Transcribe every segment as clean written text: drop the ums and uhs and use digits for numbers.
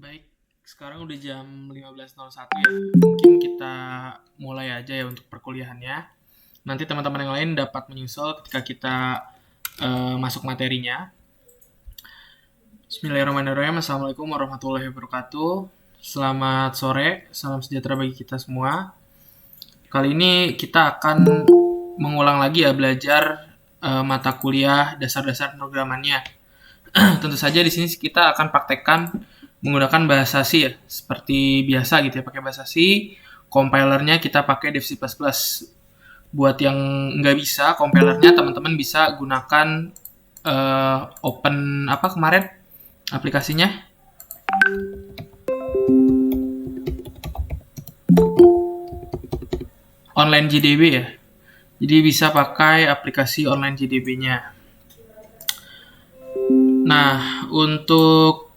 Baik, sekarang udah jam 15.01 ya. Mungkin kita mulai aja ya untuk perkuliahannya. Nanti teman-teman yang lain dapat menyusul ketika kita masuk materinya. Bismillahirrahmanirrahim. Assalamualaikum warahmatullahi wabarakatuh. Selamat sore, salam sejahtera bagi kita semua. Kali ini kita akan mengulang lagi ya belajar mata kuliah dasar-dasar pemrogramannya. Tentu saja di sini kita akan praktekkan menggunakan bahasa C ya, seperti biasa gitu ya, pakai bahasa C. Compilernya kita pakai Dev C++. Buat yang nggak bisa compilernya, teman-teman bisa gunakan open apa kemarin aplikasinya? Online JDB ya. Jadi bisa pakai aplikasi online JDB-nya. Nah, untuk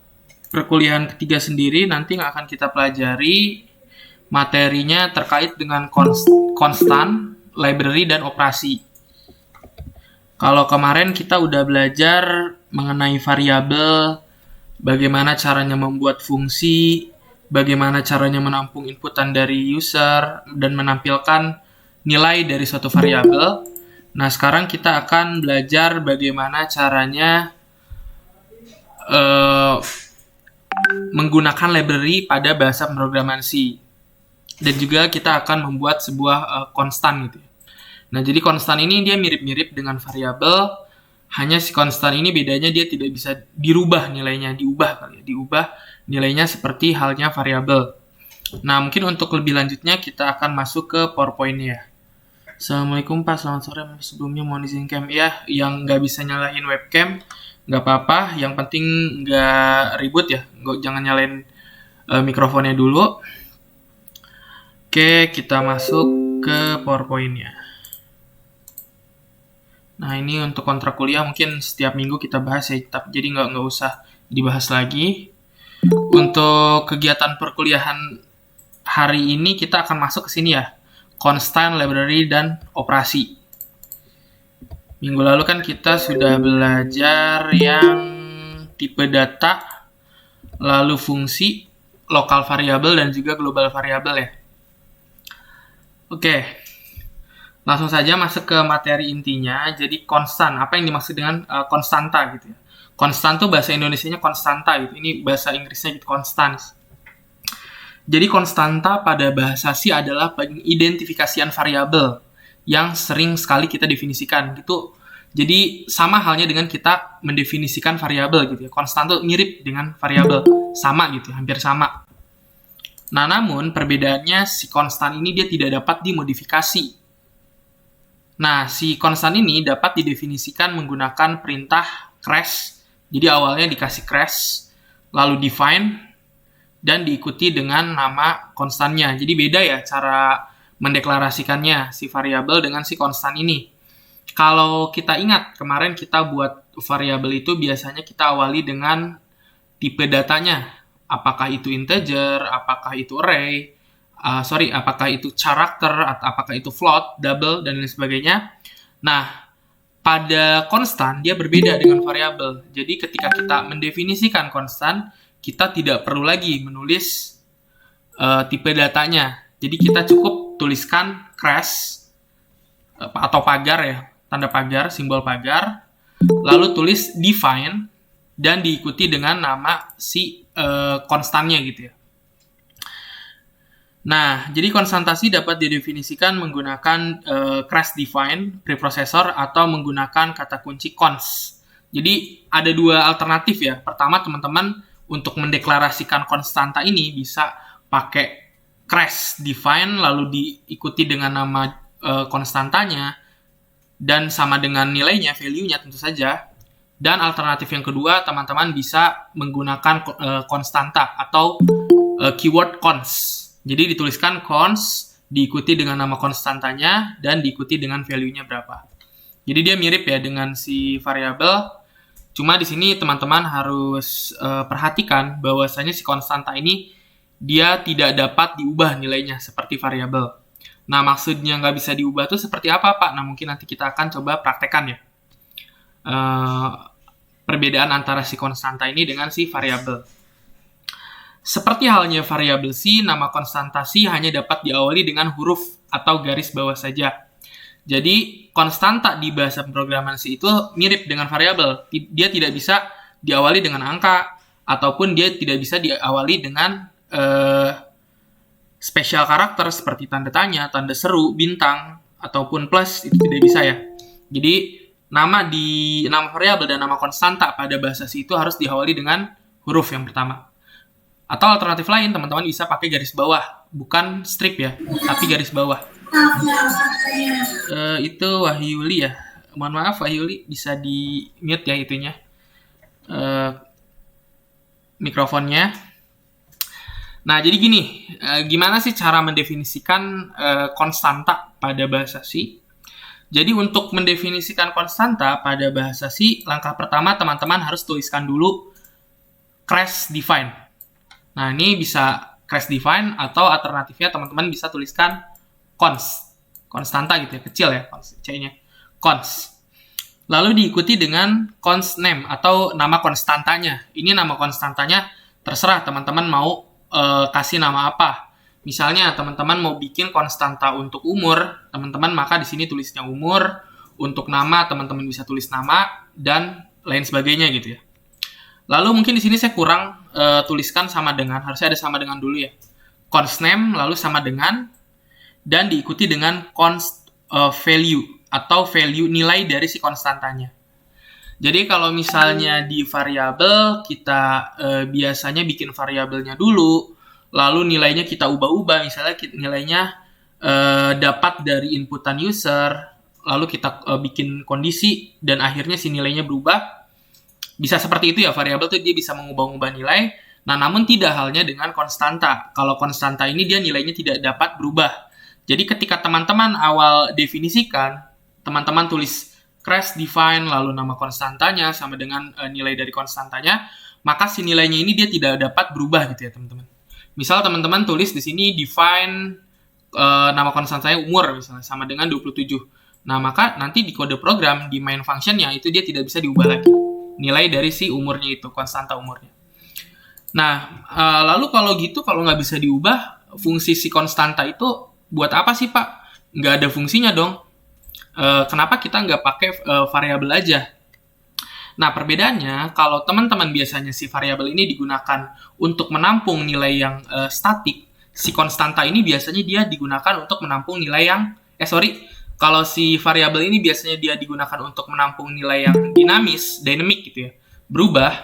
perkuliahan ketiga sendiri nanti yang akan kita pelajari materinya terkait dengan konstan, library, dan operasi. Kalau kemarin kita udah belajar mengenai variabel, bagaimana caranya membuat fungsi, bagaimana caranya menampung inputan dari user, dan menampilkan nilai dari suatu variabel. Nah, sekarang kita akan belajar bagaimana caranya menggunakan library pada bahasa pemrograman C. Dan juga kita akan membuat sebuah konstan gitu. Nah, jadi konstan ini dia mirip-mirip dengan variabel, hanya si konstan ini bedanya dia tidak bisa dirubah nilainya, diubah nilainya seperti halnya variabel. Nah, mungkin untuk lebih lanjutnya kita akan masuk ke PowerPoint-nya. Assalamualaikum Pak, selamat sore. Sebelumnya mohon izinkan ya, yang nggak bisa nyalain webcam, nggak apa-apa, yang penting nggak ribut ya, jangan nyalain mikrofonnya dulu. Oke, kita masuk ke PowerPoint-nya. Nah, ini untuk kontrak kuliah mungkin setiap minggu kita bahas ya, jadi nggak usah dibahas lagi. Untuk kegiatan perkuliahan hari ini kita akan masuk ke sini ya, constant, library, dan operasi. Minggu lalu kan kita sudah belajar yang tipe data, lalu fungsi, lokal variabel, dan juga global variabel ya. Oke, langsung saja masuk ke materi intinya. Jadi konstan, apa yang dimaksud dengan konstanta gitu ya. Konstan tuh bahasa Indonesianya konstanta gitu. Ini bahasa Inggrisnya gitu, konstans. Jadi konstanta pada bahasa C adalah pengidentifikasian variabel yang sering sekali kita definisikan gitu. Jadi sama halnya dengan kita mendefinisikan variabel gitu ya. Konstan tuh mirip dengan variabel, sama gitu, hampir sama. Nah, namun perbedaannya si konstan ini dia tidak dapat dimodifikasi. Nah, si konstan ini dapat didefinisikan menggunakan perintah crash. Jadi awalnya dikasih crash, lalu define, dan diikuti dengan nama konstannya. Jadi beda ya cara mendeklarasikannya si variabel dengan si konstan ini. Kalau kita ingat, kemarin kita buat variabel itu biasanya kita awali dengan tipe datanya. Apakah itu integer, apakah itu array, apakah itu character, atau apakah itu float, double, dan lain sebagainya. Nah, pada konstan dia berbeda dengan variabel. Jadi ketika kita mendefinisikan konstan, kita tidak perlu lagi menulis tipe datanya. Jadi kita cukup tuliskan crash atau pagar ya, tanda pagar, simbol pagar, lalu tulis define, dan diikuti dengan nama si konstannya gitu ya. Nah, jadi konstantasi dapat didefinisikan menggunakan crash define, preprocessor, atau menggunakan kata kunci const. Jadi ada dua alternatif ya. Pertama, teman-teman untuk mendeklarasikan konstanta ini bisa pakai crash define lalu diikuti dengan nama konstantanya dan sama dengan nilainya, value-nya tentu saja. Dan alternatif yang kedua, teman-teman bisa menggunakan konstanta atau keyword const. Jadi dituliskan const, diikuti dengan nama konstantanya, dan diikuti dengan value-nya berapa. Jadi dia mirip ya dengan si variabel. Cuma di sini teman-teman harus perhatikan bahwasanya si konstanta ini dia tidak dapat diubah nilainya seperti variabel. Nah, maksudnya nggak bisa diubah itu seperti apa, Pak? Nah, mungkin nanti kita akan coba praktekkan ya. Perbedaan antara si konstanta ini dengan si variabel. Seperti halnya variabel C, nama konstanta C hanya dapat diawali dengan huruf atau garis bawah saja. Jadi, konstanta di bahasa pemrograman C itu mirip dengan variabel. Dia tidak bisa diawali dengan angka, ataupun dia tidak bisa diawali dengan spesial karakter seperti tanda tanya, tanda seru, bintang, ataupun plus, itu tidak bisa ya. Jadi, nama variabel dan nama konstanta pada bahasa C itu harus diawali dengan huruf yang pertama. Atau alternatif lain, teman-teman bisa pakai garis bawah, bukan strip ya, tapi garis bawah. Itu Wahyuli ya. Mohon maaf Wahyuli, bisa di mute ya itunya, mikrofonnya. Nah, jadi gini, gimana sih cara mendefinisikan konstanta pada bahasa C? Jadi untuk mendefinisikan konstanta pada bahasa C, langkah pertama teman-teman harus tuliskan dulu crash define. Nah, ini bisa crash define atau alternatifnya teman-teman bisa tuliskan konstanta gitu ya, kecil ya, C-nya. Const. Lalu diikuti dengan const name atau nama konstantanya. Ini nama konstantanya terserah teman-teman mau kasih nama apa. Misalnya teman-teman mau bikin konstanta untuk umur, teman-teman maka di sini tulisnya umur. Untuk nama teman-teman bisa tulis nama dan lain sebagainya gitu ya. Lalu mungkin di sini saya kurang tuliskan sama dengan, harusnya ada sama dengan dulu ya. Const name lalu sama dengan dan diikuti dengan const value atau value nilai dari si konstantanya. Jadi kalau misalnya di variabel kita biasanya bikin variabelnya dulu, lalu nilainya kita ubah-ubah, misalnya nilainya dapat dari inputan user, lalu kita bikin kondisi dan akhirnya si nilainya berubah. Bisa seperti itu ya, variabel tuh dia bisa mengubah-ubah nilai. Nah, namun tidak halnya dengan konstanta. Kalau konstanta ini dia nilainya tidak dapat berubah. Jadi ketika teman-teman awal definisikan, teman-teman tulis crash define lalu nama konstantanya sama dengan nilai dari konstantanya, maka si nilainya ini dia tidak dapat berubah gitu ya, teman-teman. Misal teman-teman tulis di sini define nama konstantanya umur misalnya sama dengan 27. Nah, maka nanti di kode program di main function-nya itu dia tidak bisa diubah lagi. Nilai dari si umurnya itu, konstanta umurnya. Nah, lalu kalau gitu, kalau nggak bisa diubah, fungsi si konstanta itu buat apa sih, Pak? Nggak ada fungsinya dong. Kenapa kita nggak pakai variabel aja? Nah, perbedaannya, kalau teman-teman biasanya si variabel ini digunakan untuk menampung nilai yang statik, si konstanta ini biasanya dia digunakan untuk menampung nilai yang, kalau si variabel ini biasanya dia digunakan untuk menampung nilai yang dynamic gitu ya, berubah.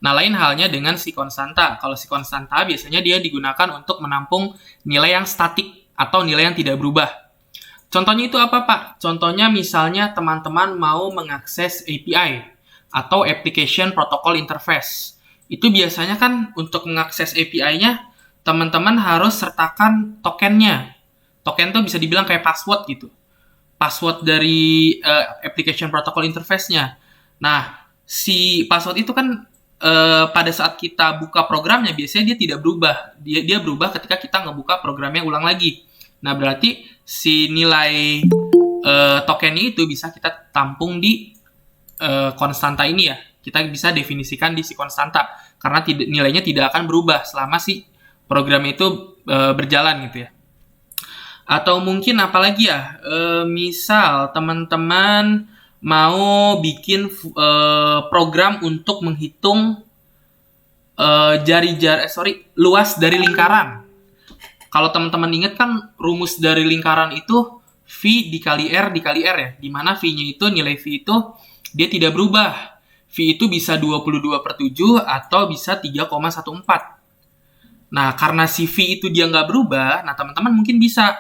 Nah, lain halnya dengan si konstanta. Kalau si konstanta biasanya dia digunakan untuk menampung nilai yang statik atau nilai yang tidak berubah. Contohnya itu apa, Pak? Contohnya misalnya teman-teman mau mengakses API atau Application Protocol Interface. Itu biasanya kan untuk mengakses API-nya, teman-teman harus sertakan tokennya. Token tuh bisa dibilang kayak password gitu. Password dari Application Protocol Interface-nya. Nah, si password itu kan pada saat kita buka programnya, biasanya dia tidak berubah. Dia berubah ketika kita ngebuka programnya ulang lagi. Nah, berarti si nilai tokennya itu bisa kita tampung di konstanta ini ya. Kita bisa definisikan di si konstanta. Karena nilainya tidak akan berubah selama si program itu berjalan gitu ya. Atau mungkin apalagi ya, misal teman-teman mau bikin program untuk menghitung luas dari lingkaran. Kalau teman-teman ingat kan rumus dari lingkaran itu V dikali R dikali R ya, di mana V-nya itu, nilai V itu dia tidak berubah. V itu bisa 22/7 atau bisa 3,14. Nah, karena si V itu dia nggak berubah, nah teman-teman mungkin bisa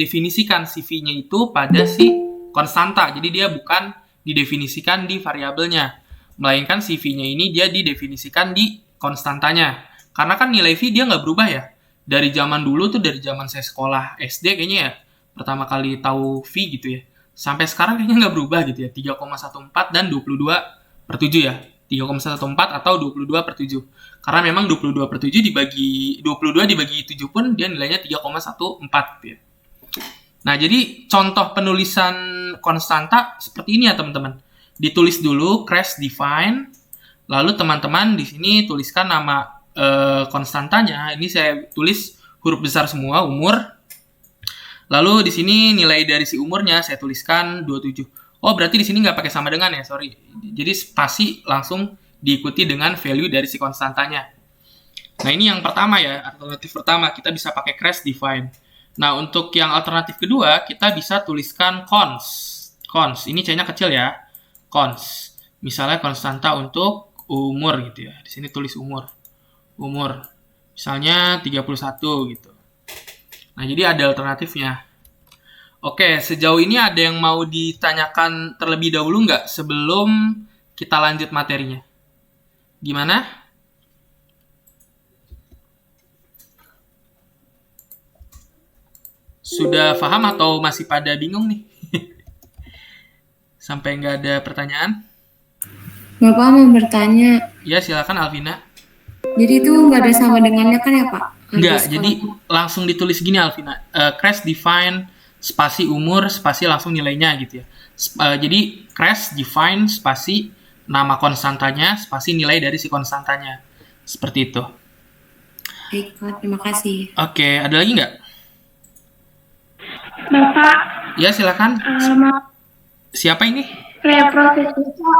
definisikan si V-nya itu pada si konstanta. Jadi dia bukan didefinisikan di variabelnya, melainkan si V-nya ini dia didefinisikan di konstantanya. Karena kan nilai V dia nggak berubah ya. Dari zaman dulu tuh, dari zaman saya sekolah SD kayaknya ya, pertama kali tahu V gitu ya. Sampai sekarang kayaknya nggak berubah gitu ya. 3,14 dan 22/7 ya. 3,14 atau 22/7. Karena memang 22/7 dibagi 7 pun dia nilainya 3,14 gitu ya. Nah, jadi contoh penulisan konstanta seperti ini ya, teman-teman. Ditulis dulu crash define, lalu teman-teman di sini tuliskan nama konstantanya, ini saya tulis huruf besar semua, umur. Lalu di sini nilai dari si umurnya saya tuliskan 27. Oh, berarti di sini nggak pakai sama dengan ya, sorry. Jadi spasi langsung diikuti dengan value dari si konstantanya. Nah, ini yang pertama ya, alternatif pertama, kita bisa pakai crash define. Nah, untuk yang alternatif kedua, kita bisa tuliskan cons. Cons, ini C-nya kecil ya. Cons. Misalnya konstanta untuk umur gitu ya. Di sini tulis umur. Umur. Misalnya 31 gitu. Nah, jadi ada alternatifnya. Oke, sejauh ini ada yang mau ditanyakan terlebih dahulu nggak sebelum kita lanjut materinya? Gimana? Sudah paham atau masih pada bingung nih? Sampai nggak ada pertanyaan? Bapak mau bertanya. Ya, silakan Alvina. Jadi itu nggak ada sama dengannya kan ya Pak? Nggak, jadi langsung ditulis gini Alvina. Crash define spasi umur, spasi langsung nilainya gitu ya. Jadi crash define spasi nama konstantanya, spasi nilai dari si konstantanya. Seperti itu. Baik Pak, terima kasih. Oke, ada lagi nggak? Bapak, Ya, silakan. Siapa ini? proses itu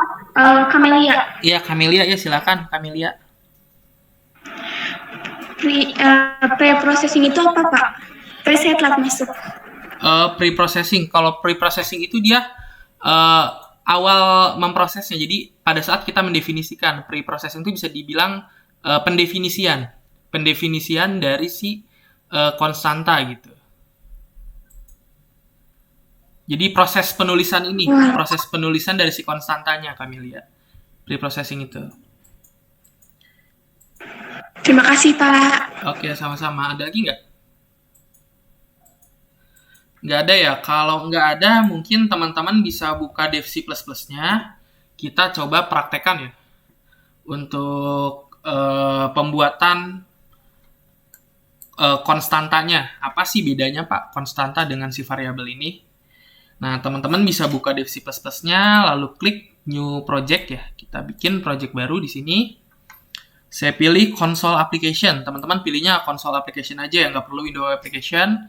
Camelia. Iya, Camelia. Ya, silakan Camelia. Pre-processing itu apa Pak? Saya telat masuk. Pre-processing. Kalau pre-processing itu dia awal memprosesnya. Jadi pada saat kita mendefinisikan, pre-processing itu bisa dibilang pendefinisian dari si konstanta gitu. Jadi proses penulisan ini, proses penulisan dari si konstantanya kami lihat. Pre-processing itu. Terima kasih Pak. Oke, sama-sama. Ada lagi nggak? Nggak ada ya? Kalau nggak ada, mungkin teman-teman bisa buka Dev C++-nya. Kita coba praktekkan ya. Untuk pembuatan konstantanya. Apa sih bedanya Pak, konstanta dengan si variabel ini? Nah, teman-teman bisa buka Dev C++-nya, lalu klik New Project ya. Kita bikin project baru di sini. Saya pilih Console Application. Teman-teman pilihnya Console Application aja ya, nggak perlu Windows Application.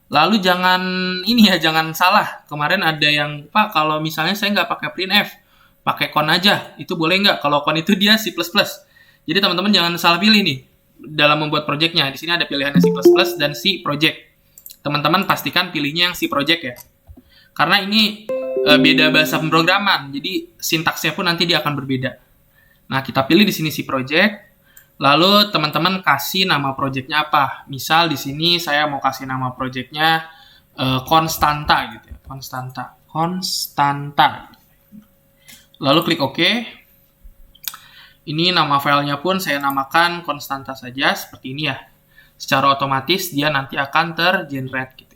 Lalu jangan salah. Kemarin ada yang, Pak, kalau misalnya saya nggak pakai printf, pakai con aja, itu boleh nggak? Kalau con itu dia C++. Jadi teman-teman jangan salah pilih nih dalam membuat projectnya. Di sini ada pilihannya C++ dan C Project. Teman-teman pastikan pilihnya yang C Project ya. Karena ini beda bahasa pemrograman, jadi sintaksnya pun nanti dia akan berbeda. Nah, kita pilih di sini si project, lalu teman-teman kasih nama projectnya apa. Misal di sini saya mau kasih nama projectnya konstanta gitu ya, konstanta. Lalu klik OK. Ini nama filenya pun saya namakan konstanta saja, seperti ini ya. Secara otomatis dia nanti akan tergenerate gitu.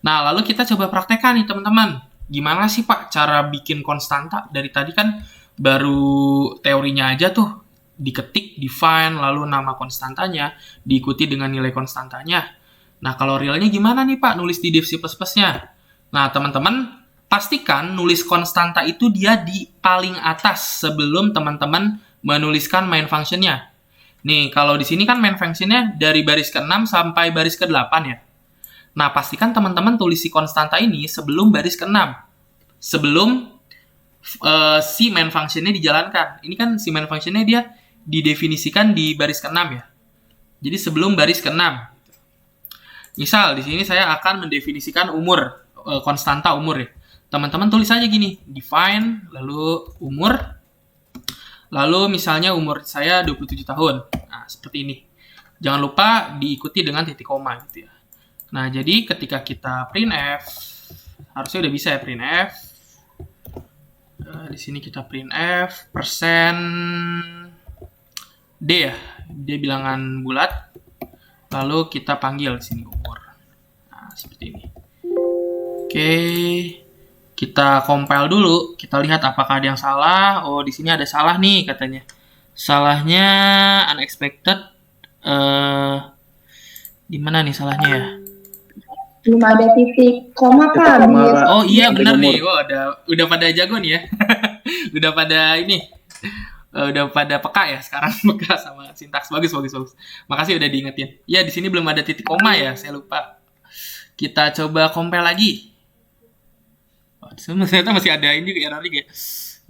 Nah, lalu kita coba praktekkan nih teman-teman. Gimana sih Pak cara bikin konstanta? Dari tadi kan baru teorinya aja tuh. Diketik, define, lalu nama konstantanya, diikuti dengan nilai konstantanya. Nah, kalau realnya gimana nih Pak nulis di Dev C++-nya? Nah, teman-teman pastikan nulis konstanta itu dia di paling atas sebelum teman-teman menuliskan main function-nya. Nih, kalau di sini kan main function-nya dari baris ke-6 sampai baris ke-8 ya. Nah, pastikan teman-teman tulis si konstanta ini sebelum baris ke-6. Sebelum si main function-nya dijalankan. Ini kan si main function-nya dia didefinisikan di baris ke-6 ya. Jadi sebelum baris ke-6. Misal, di sini saya akan mendefinisikan umur, konstanta umur ya. Teman-teman tulis aja gini, define, lalu umur. Lalu misalnya umur saya 27 tahun. Nah, seperti ini. Jangan lupa diikuti dengan titik koma gitu ya. Nah, jadi ketika kita printf, harusnya udah bisa ya printf. Di sini kita printf persen D ya, D bilangan bulat. Lalu kita panggil di sini umur. Nah, seperti ini. Oke, kita compile dulu. Kita lihat apakah ada yang salah. Oh, di sini ada salah nih katanya. Salahnya unexpected. Di mana nih salahnya ya? Belum ada titik koma Pak. Oh iya benar nih. Wah, udah pada jago nih ya. Udah pada ini. Udah pada peka ya sekarang peka sama sintaks. Bagus. Makasih udah diingetin. Ya, di sini belum ada titik koma ya, saya lupa. Kita coba compile lagi. Oh, ternyata masih ada ini juga error juga.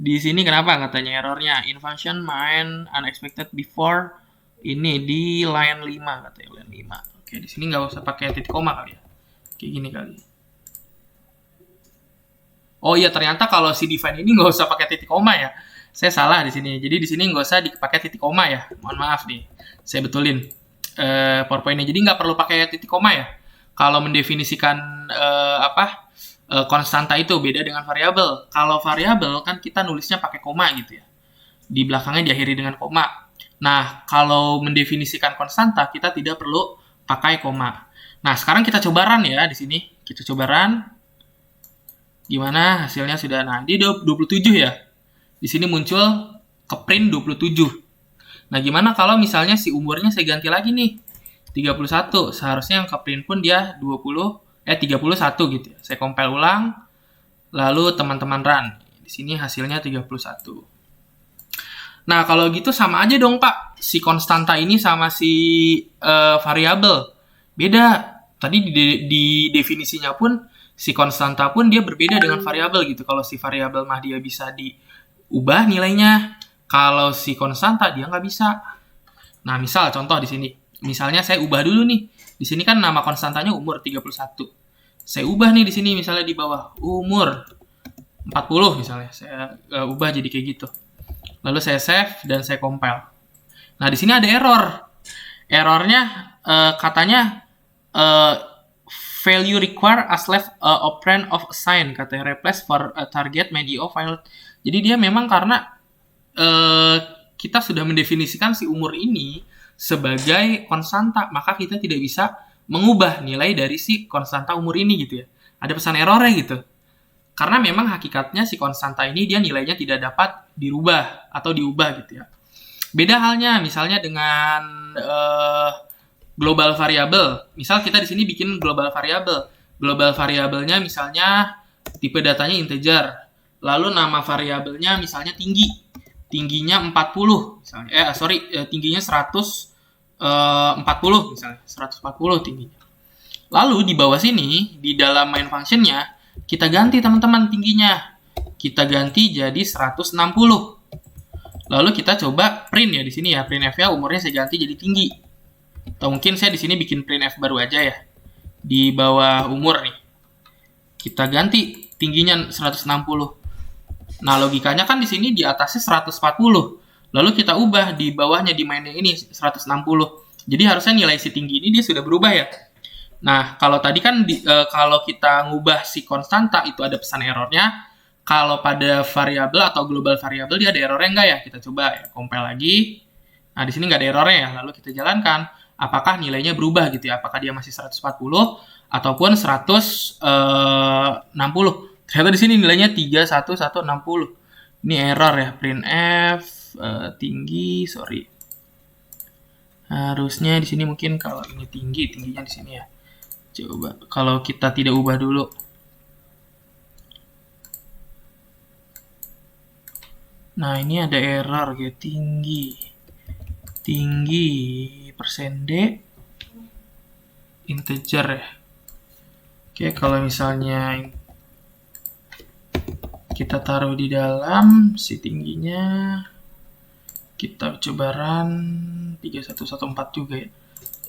Di sini kenapa katanya errornya? In function main unexpected before ini di line 5 katanya, line 5. Oke, di sini nggak usah pakai titik koma kali ya. Kayak gini kali. Oh iya, ternyata kalau si define ini nggak usah pakai titik koma ya. Saya salah di sini. Jadi di sini nggak usah dipakai titik koma ya. Mohon maaf nih. Saya betulin PowerPoint-nya. Jadi nggak perlu pakai titik koma ya. Kalau mendefinisikan konstanta itu beda dengan variabel. Kalau variabel kan kita nulisnya pakai koma gitu ya. Di belakangnya diakhiri dengan koma. Nah, kalau mendefinisikan konstanta kita tidak perlu pakai koma. Nah, sekarang kita coba run ya di sini. Kita coba run. Gimana hasilnya sudah. Nah, dia 27 ya. Di sini muncul ke print 27. Nah, gimana kalau misalnya si umurnya saya ganti lagi nih. 31. Seharusnya yang ke print pun dia 31 gitu ya. Saya compile ulang. Lalu teman-teman run. Di sini hasilnya 31. Nah, kalau gitu sama aja dong, Pak. Si konstanta ini sama si variabel. Beda. Tadi di definisinya pun si konstanta pun dia berbeda dengan variabel gitu. Kalau si variabel mah dia bisa diubah nilainya. Kalau si konstanta dia nggak bisa. Nah, misal contoh di sini. Misalnya saya ubah dulu nih. Di sini kan nama konstantanya umur 31. Saya ubah nih di sini misalnya di bawah umur 40 misalnya. Saya ubah jadi kayak gitu. Lalu saya save dan saya compile. Nah, di sini ada error. Errornya katanya value require as left operand of sign, katanya replace for target medio file. Jadi dia memang karena kita sudah mendefinisikan si umur ini sebagai konstanta, maka kita tidak bisa mengubah nilai dari si konstanta umur ini gitu ya. Ada pesan errornya gitu. Karena memang hakikatnya si konstanta ini dia nilainya tidak dapat dirubah atau diubah gitu ya. Beda halnya misalnya dengan global variable. Misal kita di sini bikin global variable. Global variabelnya misalnya tipe datanya integer. Lalu nama variabelnya misalnya tinggi. Tingginya 40 misalnya. Tingginya 140 misalnya. 140 tingginya. Lalu di bawah sini di dalam main functionnya kita ganti teman-teman tingginya. Kita ganti jadi 160. Lalu kita coba print ya di sini ya. Printf-nya umurnya saya ganti jadi tinggi. Atau mungkin saya di sini bikin printf baru aja ya. Di bawah umur nih. Kita ganti tingginya 160. Nah, logikanya kan di sini di atasnya 140. Lalu kita ubah di bawahnya di mainnya ini 160. Jadi harusnya nilai si tinggi ini dia sudah berubah ya. Nah, kalau tadi kan kalau kita ngubah si konstanta itu ada pesan errornya. Kalau pada variabel atau global variabel dia ada errornya enggak ya? Kita coba ya, compile lagi. Nah, di sini nggak ada errornya ya. Lalu kita jalankan. Apakah nilainya berubah gitu ya? Apakah dia masih 140 ataupun 160? Ternyata di sini nilainya 31160. Ini error ya, printf tinggi, sorry. Harusnya di sini mungkin kalau ini tingginya di sini ya. Coba kalau kita tidak ubah dulu. Nah, ini ada error kayak tinggi persen D integer ya. Oke, kalau misalnya kita taruh di dalam si tingginya, kita coba run 3114 juga ya.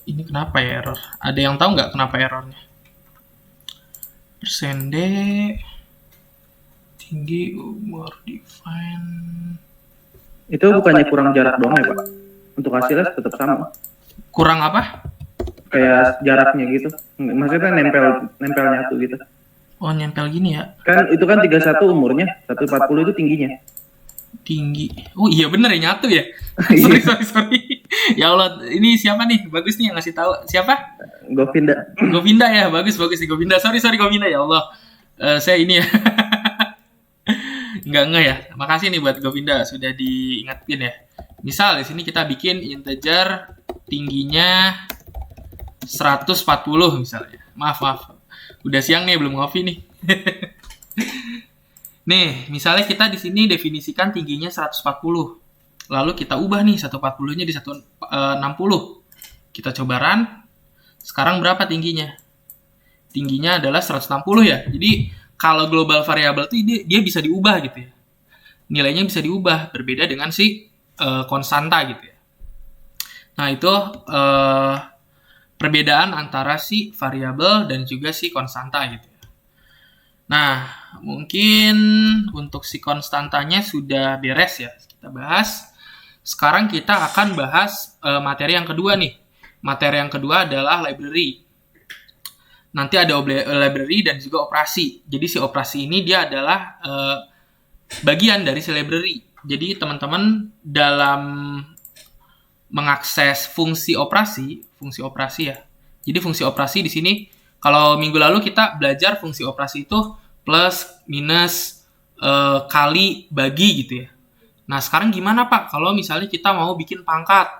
Ini kenapa ya error? Ada yang tahu nggak kenapa errornya? Persen D tinggi umur define. Itu bukannya kurang jarak doang ya, Pak? Untuk hasilnya tetap sama. Kurang apa? Kayak jaraknya gitu. Maksudnya nempel nyatu gitu. Oh, nempel gini ya. Kan itu kan 31 umurnya, 140 itu tingginya. Tinggi. Oh iya bener ya, nyatu ya. sorry. Ya Allah, ini siapa nih? Bagus nih yang ngasih tahu. Siapa? Govinda ya, bagus nih Govinda. Sorry Govinda ya Allah. Saya ini ya. Enggak ya. Makasih nih buat Govinda sudah diingetin ya. Misal di sini kita bikin integer tingginya 140 misalnya. Maaf. Udah siang nih, belum ngopi nih. Nih, misalnya kita di sini definisikan tingginya 140. Lalu kita ubah nih 140-nya di 160. Kita coba run. Sekarang berapa tingginya? Tingginya adalah 160 ya. Jadi kalau global variable itu dia bisa diubah gitu ya. Nilainya bisa diubah, berbeda dengan si konstanta gitu ya. Nah, itu perbedaan antara si variabel dan juga si konstanta gitu ya. Nah, mungkin untuk si konstantanya sudah beres ya. Kita bahas. Sekarang kita akan bahas materi yang kedua nih. Materi yang kedua adalah library. Nanti ada library dan juga operasi. Jadi si operasi ini dia adalah bagian dari si library. Jadi teman-teman dalam mengakses fungsi operasi ya. Jadi fungsi operasi di sini, kalau minggu lalu kita belajar fungsi operasi itu plus, minus, kali, bagi gitu ya. Nah sekarang gimana Pak kalau misalnya kita mau bikin pangkat,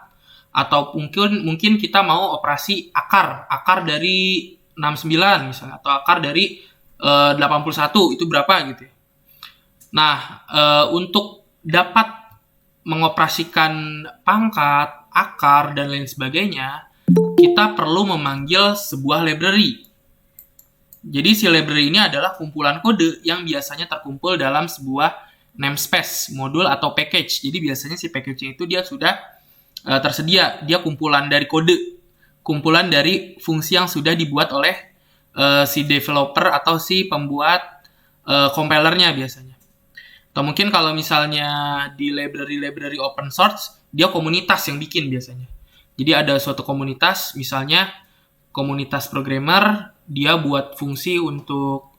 atau mungkin kita mau operasi akar dari 69 misalnya, atau akar dari 81 itu berapa gitu ya. Nah untuk dapat mengoperasikan pangkat, akar, dan lain sebagainya, kita perlu memanggil sebuah library. Jadi si library ini adalah kumpulan kode yang biasanya terkumpul dalam sebuah namespace, modul, atau package. Jadi biasanya si package itu dia sudah tersedia. Dia kumpulan dari kode, kumpulan dari fungsi yang sudah dibuat oleh si developer atau si pembuat compilernya biasanya. Atau mungkin kalau misalnya di library open source, dia komunitas yang bikin biasanya. Jadi ada suatu komunitas, misalnya komunitas programmer, dia buat fungsi untuk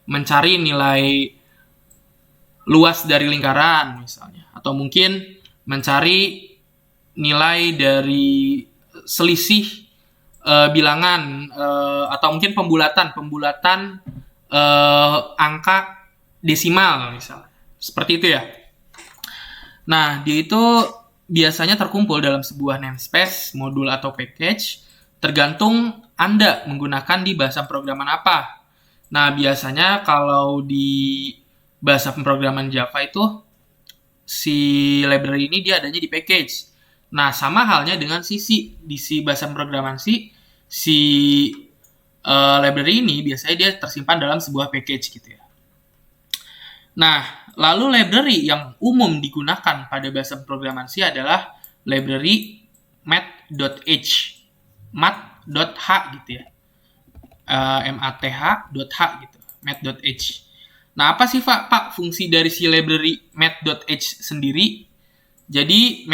mencari nilai luas dari lingkaran misalnya. Atau mungkin mencari nilai dari selisih bilangan, atau mungkin pembulatan angka desimal misalnya. Seperti itu ya. Nah, dia itu biasanya terkumpul dalam sebuah namespace, modul, atau package, tergantung Anda menggunakan di bahasa pemrograman apa. Nah, biasanya kalau di bahasa pemrograman Java itu, si library ini dia adanya di package. Nah, sama halnya dengan di si bahasa pemrograman si library ini biasanya dia tersimpan dalam sebuah package gitu ya. Nah, lalu library yang umum digunakan pada bahasa pemrograman C adalah library math.h, math.h gitu ya, math.h gitu, math.h. Nah, apa sih Pak fungsi dari si library math.h sendiri? Jadi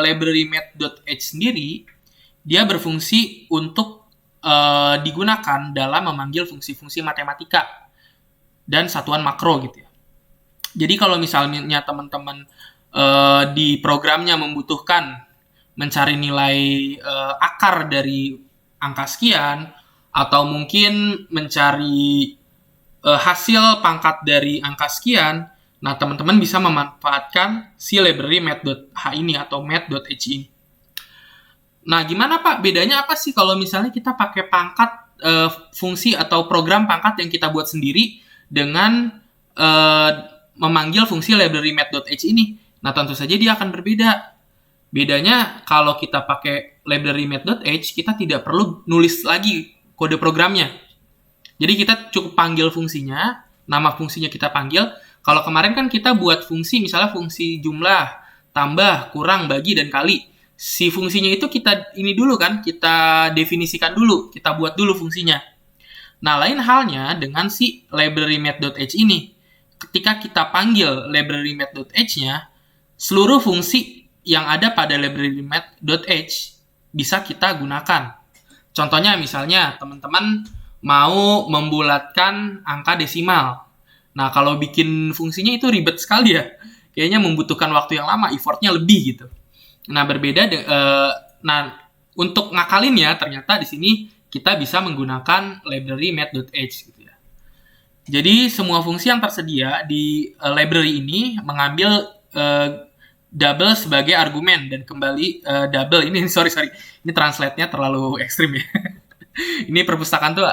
library math.h sendiri dia berfungsi untuk digunakan dalam memanggil fungsi-fungsi matematika dan satuan makro gitu ya. Jadi kalau misalnya teman-teman di programnya membutuhkan mencari nilai akar dari angka sekian, atau mungkin mencari hasil pangkat dari angka sekian, nah teman-teman bisa memanfaatkan si library math.h ini atau math.h ini. Nah, gimana Pak? Bedanya apa sih kalau misalnya kita pakai pangkat fungsi atau program pangkat yang kita buat sendiri dengan memanggil fungsi library math.h ini? Nah, tentu saja dia akan berbeda. Bedanya kalau kita pakai library math.h, kita tidak perlu nulis lagi kode programnya. Jadi kita cukup panggil fungsinya, nama fungsinya kita panggil. Kalau kemarin kan kita buat fungsi, misalnya fungsi jumlah, tambah, kurang, bagi, dan kali. Si fungsinya itu kita definisikan dulu, kita buat dulu fungsinya. Nah, lain halnya dengan si library math.h ini. Ketika kita panggil library math.h-nya, seluruh fungsi yang ada pada library math.h bisa kita gunakan. Contohnya misalnya teman-teman mau membulatkan angka desimal. Nah, kalau bikin fungsinya itu ribet sekali ya. Kayaknya membutuhkan waktu yang lama, effortnya lebih gitu. Nah, untuk ngakalinnya ternyata di sini kita bisa menggunakan library math.h gitu ya. Jadi semua fungsi yang tersedia di library ini mengambil double sebagai argumen, dan kembali double ini ini translate-nya terlalu ekstrim ya. Ini perpustakaan tuh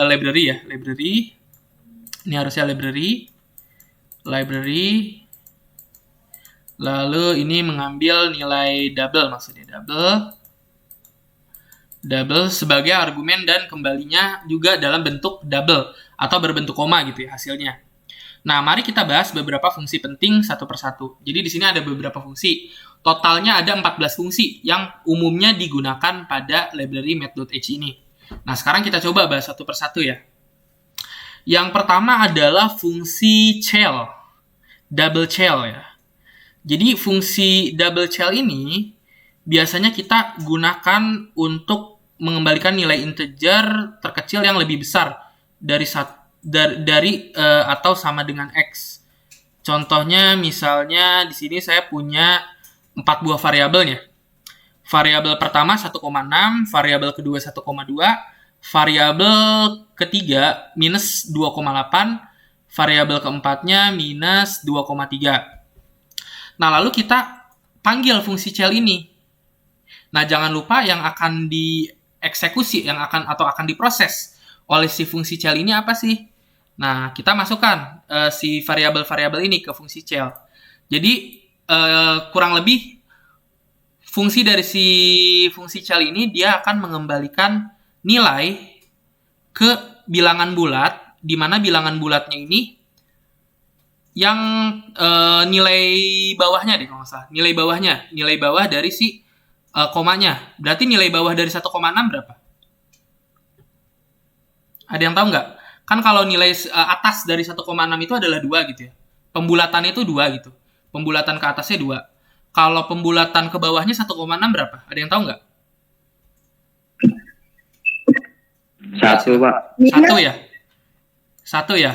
library ya, library. Ini harusnya library. Lalu ini mengambil nilai double, maksudnya double sebagai argumen dan kembalinya juga dalam bentuk double atau berbentuk koma gitu ya hasilnya. Nah, mari kita bahas beberapa fungsi penting satu persatu. Jadi di sini ada beberapa fungsi. Totalnya ada 14 fungsi yang umumnya digunakan pada library math.h ini. Nah, sekarang kita coba bahas satu persatu ya. Yang pertama adalah fungsi CHEL, double CHEL ya. Jadi fungsi double CHEL ini biasanya kita gunakan untuk mengembalikan nilai integer terkecil yang lebih besar dari atau sama dengan X. Contohnya misalnya di sini saya punya 4 buah variabelnya. Variabel pertama 1,6, variabel kedua 1,2, variabel ketiga minus 2,8, variabel keempatnya minus 2,3. Nah, lalu kita panggil fungsi CHEL ini. Nah, jangan lupa yang akan dieksekusi, akan diproses oleh si fungsi CHEL ini apa sih? Nah, kita masukkan si variabel-variabel ini ke fungsi CHEL. Jadi, kurang lebih fungsi dari si fungsi CHEL ini dia akan mengembalikan nilai ke bilangan bulat, di mana bilangan bulatnya ini yang nilai bawahnya deh kalau nggak salah. Nilai bawah dari si komanya. Berarti nilai bawah dari 1,6 berapa? Ada yang tahu nggak? Kan kalau nilai atas dari 1,6 itu adalah 2 gitu ya. Pembulatannya itu 2 gitu. Pembulatan ke atasnya 2. Kalau pembulatan ke bawahnya 1,6 berapa? Ada yang tahu nggak? 1, Pak. 1 ya? 1 ya?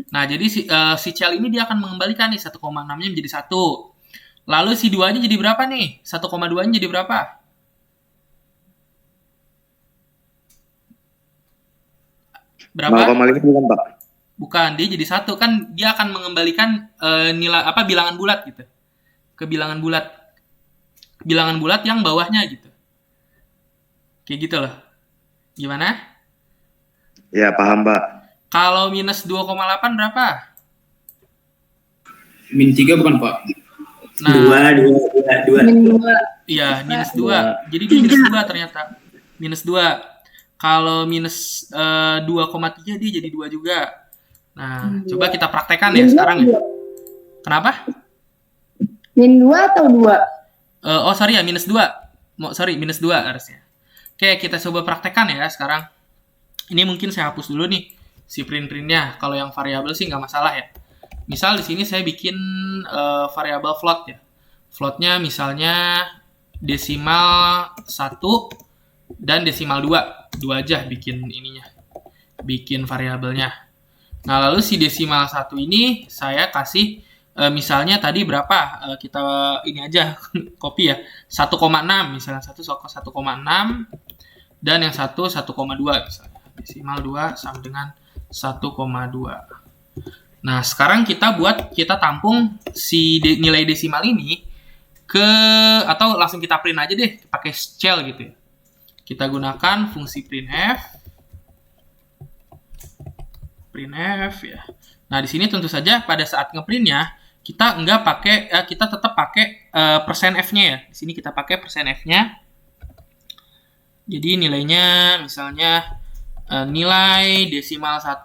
Nah, jadi si CHEL ini dia akan mengembalikan nih 1,6-nya menjadi 1. Lalu si 2-nya jadi berapa nih? 1,2-nya jadi berapa? Berapa? 0,5 bukan, Pak? Bukan, dia jadi 1. Kan dia akan mengembalikan nilai bilangan bulat gitu. Ke bilangan bulat. Bilangan bulat yang bawahnya gitu. Kayak gitu loh. Gimana? Ya, paham, Pak. Kalau minus 2,8 berapa? Min 3 bukan, Pak? Nah, 2. Min 2. iya, minus 2. Jadi dia minus 2 ternyata. Minus 2. Kalau minus 2,3 dia jadi 2 juga. Nah, coba kita praktekkan ya sekarang ya. Kenapa? Min 2 atau 2? Sorry ya, minus 2. Minus 2 harusnya. Oke, kita coba praktekkan ya sekarang. Ini mungkin saya hapus dulu nih si print-printnya. Kalau yang variabel sih nggak masalah ya. Misal di sini saya bikin variabel float ya. Floatnya misalnya desimal 1 dan desimal 2. 2 aja bikin ininya. Bikin variabelnya. Nah, lalu si desimal 1 ini saya kasih misalnya tadi berapa? Kita ini aja copy ya. 1,6 misalnya 1,6 dan yang 1,2 misalnya. Desimal 2 sama dengan 1,2. Nah, sekarang kita tampung si nilai desimal ini atau langsung kita print aja deh pakai CHEL gitu ya. Kita gunakan fungsi printf ya. Nah, di sini tentu saja pada saat ngeprintnya kita tetap pakai %f-nya ya. Di sini kita pakai %f-nya. Jadi nilainya misalnya nilai desimal 1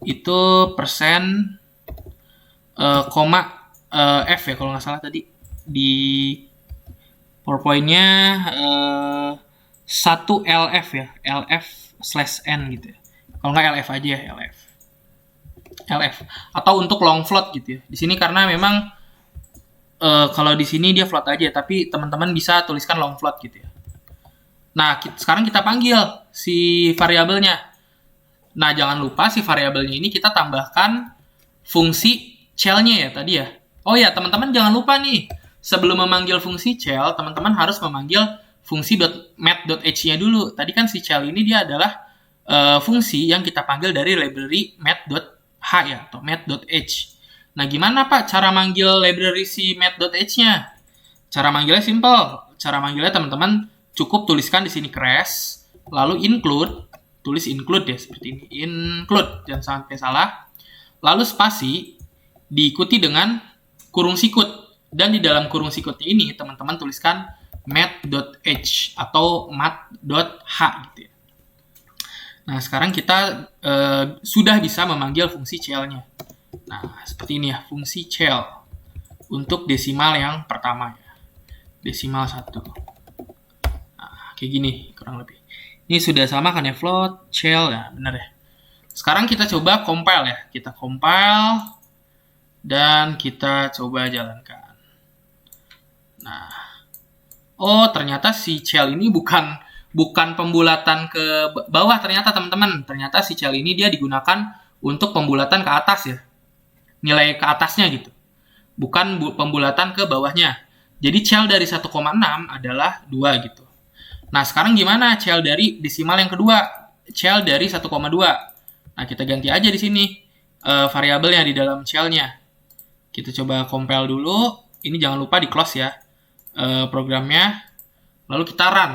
itu persen koma f ya kalau nggak salah tadi di PowerPoint-nya 1 LF ya, LF/N gitu ya. Kalau nggak LF aja ya, LF. Atau untuk long float gitu ya. Di sini karena memang kalau di sini dia float aja, tapi teman-teman bisa tuliskan long float gitu ya. Nah, sekarang kita panggil si variabelnya. Nah, jangan lupa si variabelnya ini kita tambahkan fungsi CHEL-nya ya tadi ya. Oh ya, teman-teman jangan lupa nih, sebelum memanggil fungsi CHEL, teman-teman harus memanggil fungsi math.h-nya dulu. Tadi kan si CHEL ini dia adalah fungsi yang kita panggil dari library math.h ya, atau math.h. Nah, gimana Pak cara manggil library si math.h-nya? Cara manggilnya simple. Cara manggilnya teman-teman cukup tuliskan di sini crash, lalu tulis include ya seperti ini, include, jangan sampai salah. Lalu spasi, diikuti dengan kurung sikut. Dan di dalam kurung sikutnya ini, teman-teman tuliskan math.h atau math.h gitu ya. Nah, sekarang kita sudah bisa memanggil fungsi CL-nya. Nah, seperti ini ya, fungsi CL untuk desimal yang pertama ya. Desimal 1. Nah, kayak gini kurang lebih. Ini sudah sama kan ya, float, CL ya, benar ya. Sekarang kita coba compile ya. Kita compile dan kita coba jalankan. Nah, oh ternyata si CL ini bukan pembulatan ke bawah ternyata teman-teman. Ternyata si CL ini dia digunakan untuk pembulatan ke atas ya. Nilai ke atasnya gitu. Bukan pembulatan ke bawahnya. Jadi CL dari 1,6 adalah 2 gitu. Nah, sekarang gimana CL dari desimal yang kedua? CL dari 1,2. Nah, kita ganti aja di sini variabelnya di dalam CL-nya. Kita coba compile dulu. Ini jangan lupa di close ya. Programnya, lalu kita run.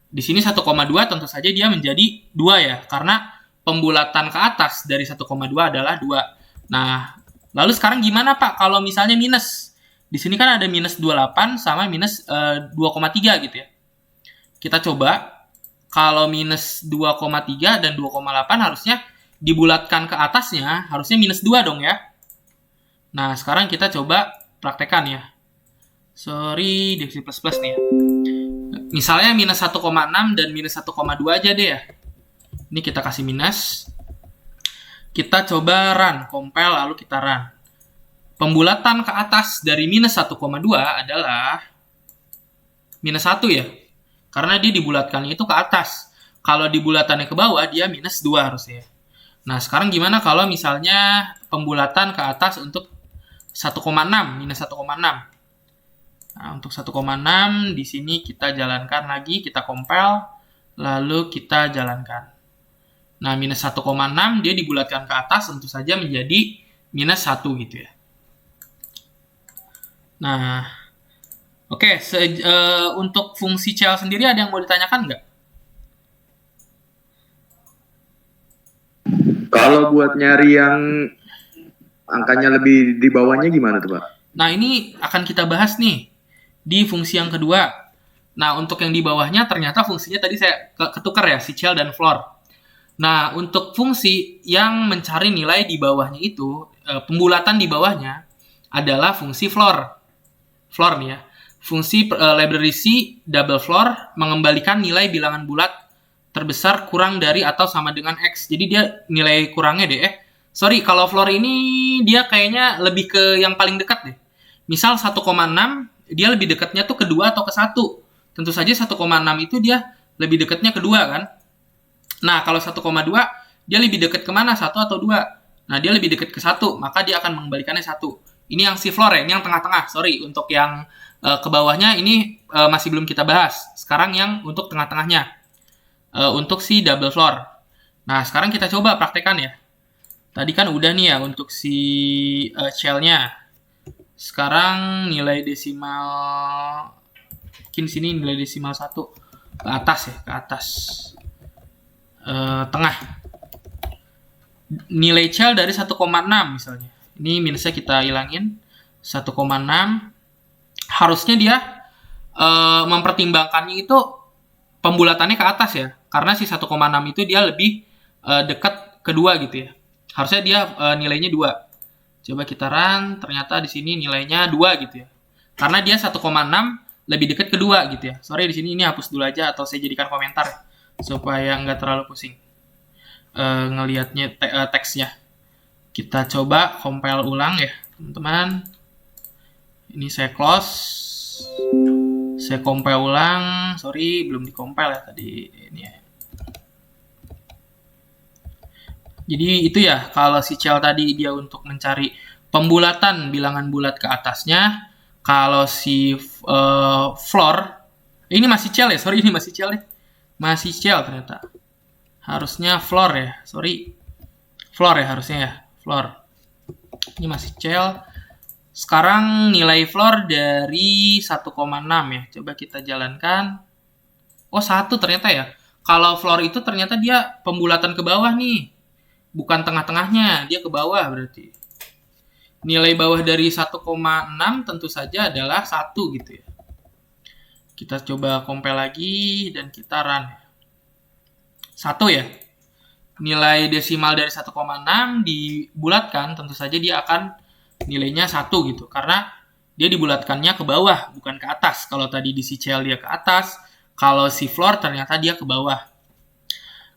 Di sini 1,2 tentu saja dia menjadi 2 ya, karena pembulatan ke atas dari 1,2 adalah 2. Nah, lalu sekarang gimana Pak kalau misalnya minus? Di sini kan ada minus 28 sama minus 2,3 gitu ya. Kita coba, kalau minus 2,3 dan 2,8 harusnya dibulatkan ke atasnya, harusnya minus 2 dong ya. Nah, sekarang kita coba praktekan ya. Sorry, di C++ nih ya. Misalnya minus 1,6 dan minus 1,2 aja deh ya. Ini kita kasih minus. Kita coba run, compile lalu kita run. Pembulatan ke atas dari minus 1,2 adalah minus 1 ya. Karena dia dibulatkannya itu ke atas. Kalau dibulatannya ke bawah, dia minus 2 harusnya. Nah, sekarang gimana kalau misalnya pembulatan ke atas untuk 1,6, minus 1,6. Nah, untuk 1,6 di sini kita jalankan lagi, kita compile, lalu kita jalankan. Nah, minus 1,6 dia dibulatkan ke atas, tentu saja menjadi minus 1 gitu ya. Nah, oke, untuk fungsi CL sendiri ada yang mau ditanyakan nggak? Kalau buat nyari yang angkanya lebih di bawahnya gimana tuh Pak? Nah, ini akan kita bahas nih di fungsi yang kedua. Nah, untuk yang di bawahnya ternyata fungsinya tadi saya ketukar ya, si CL dan floor. Nah, untuk fungsi yang mencari nilai di bawahnya itu, pembulatan di bawahnya adalah fungsi floor. Floor nih ya. Fungsi library C double floor mengembalikan nilai bilangan bulat terbesar kurang dari atau sama dengan X. Jadi dia nilai kurangnya deh. Sorry, kalau floor ini dia kayaknya lebih ke yang paling dekat deh. Misal 1,6, dia lebih dekatnya tuh ke 2 atau ke 1. Tentu saja 1,6 itu dia lebih dekatnya ke 2 kan. Nah, kalau 1,2, dia lebih dekat kemana? 1 atau 2? Nah, dia lebih dekat ke 1, maka dia akan mengembalikannya 1. Ini yang si floor ya, ini yang tengah-tengah. Sorry, untuk yang ke bawahnya ini masih belum kita bahas. Sekarang yang untuk tengah-tengahnya. Untuk si double floor. Nah, sekarang kita coba praktekan ya. Tadi kan udah nih ya untuk si shell-nya. Sekarang nilai desimal, mungkin sini nilai desimal 1 ke atas ya, ke atas. Tengah. Nilai shell dari 1,6 misalnya. Ini minusnya kita hilangin. 1,6. Harusnya dia mempertimbangkannya itu pembulatannya ke atas ya. Karena si 1,6 itu dia lebih dekat ke 2 gitu ya. Harusnya dia nilainya 2. Coba kita run, ternyata di sini nilainya 2 gitu ya. Karena dia 1,6 lebih dekat ke 2 gitu ya. Sorry, di sini ini hapus dulu aja atau saya jadikan komentar ya, supaya nggak terlalu pusing ngelihatnya teksnya. Kita coba compile ulang ya, teman-teman. Ini saya close. Saya compile ulang. Sorry, belum di-compile ya tadi ini ya. Jadi itu ya, kalau si CL tadi dia untuk mencari pembulatan bilangan bulat ke atasnya. Kalau si floor, ini masih CL ya, sorry ini masih CL deh. Masih CL ternyata. Harusnya floor ya, sorry. Floor ya harusnya ya, floor. Ini masih CL. Sekarang nilai floor dari 1,6 ya. Coba kita jalankan. Oh 1 ternyata ya. Kalau floor itu ternyata dia pembulatan ke bawah nih. Bukan tengah-tengahnya, dia ke bawah berarti. Nilai bawah dari 1,6 tentu saja adalah 1 gitu ya. Kita coba compare lagi dan kita run. 1 ya. Nilai desimal dari 1,6 dibulatkan, tentu saja dia akan nilainya 1 gitu. Karena dia dibulatkannya ke bawah, bukan ke atas. Kalau tadi di si Cel dia ke atas, kalau si Floor ternyata dia ke bawah.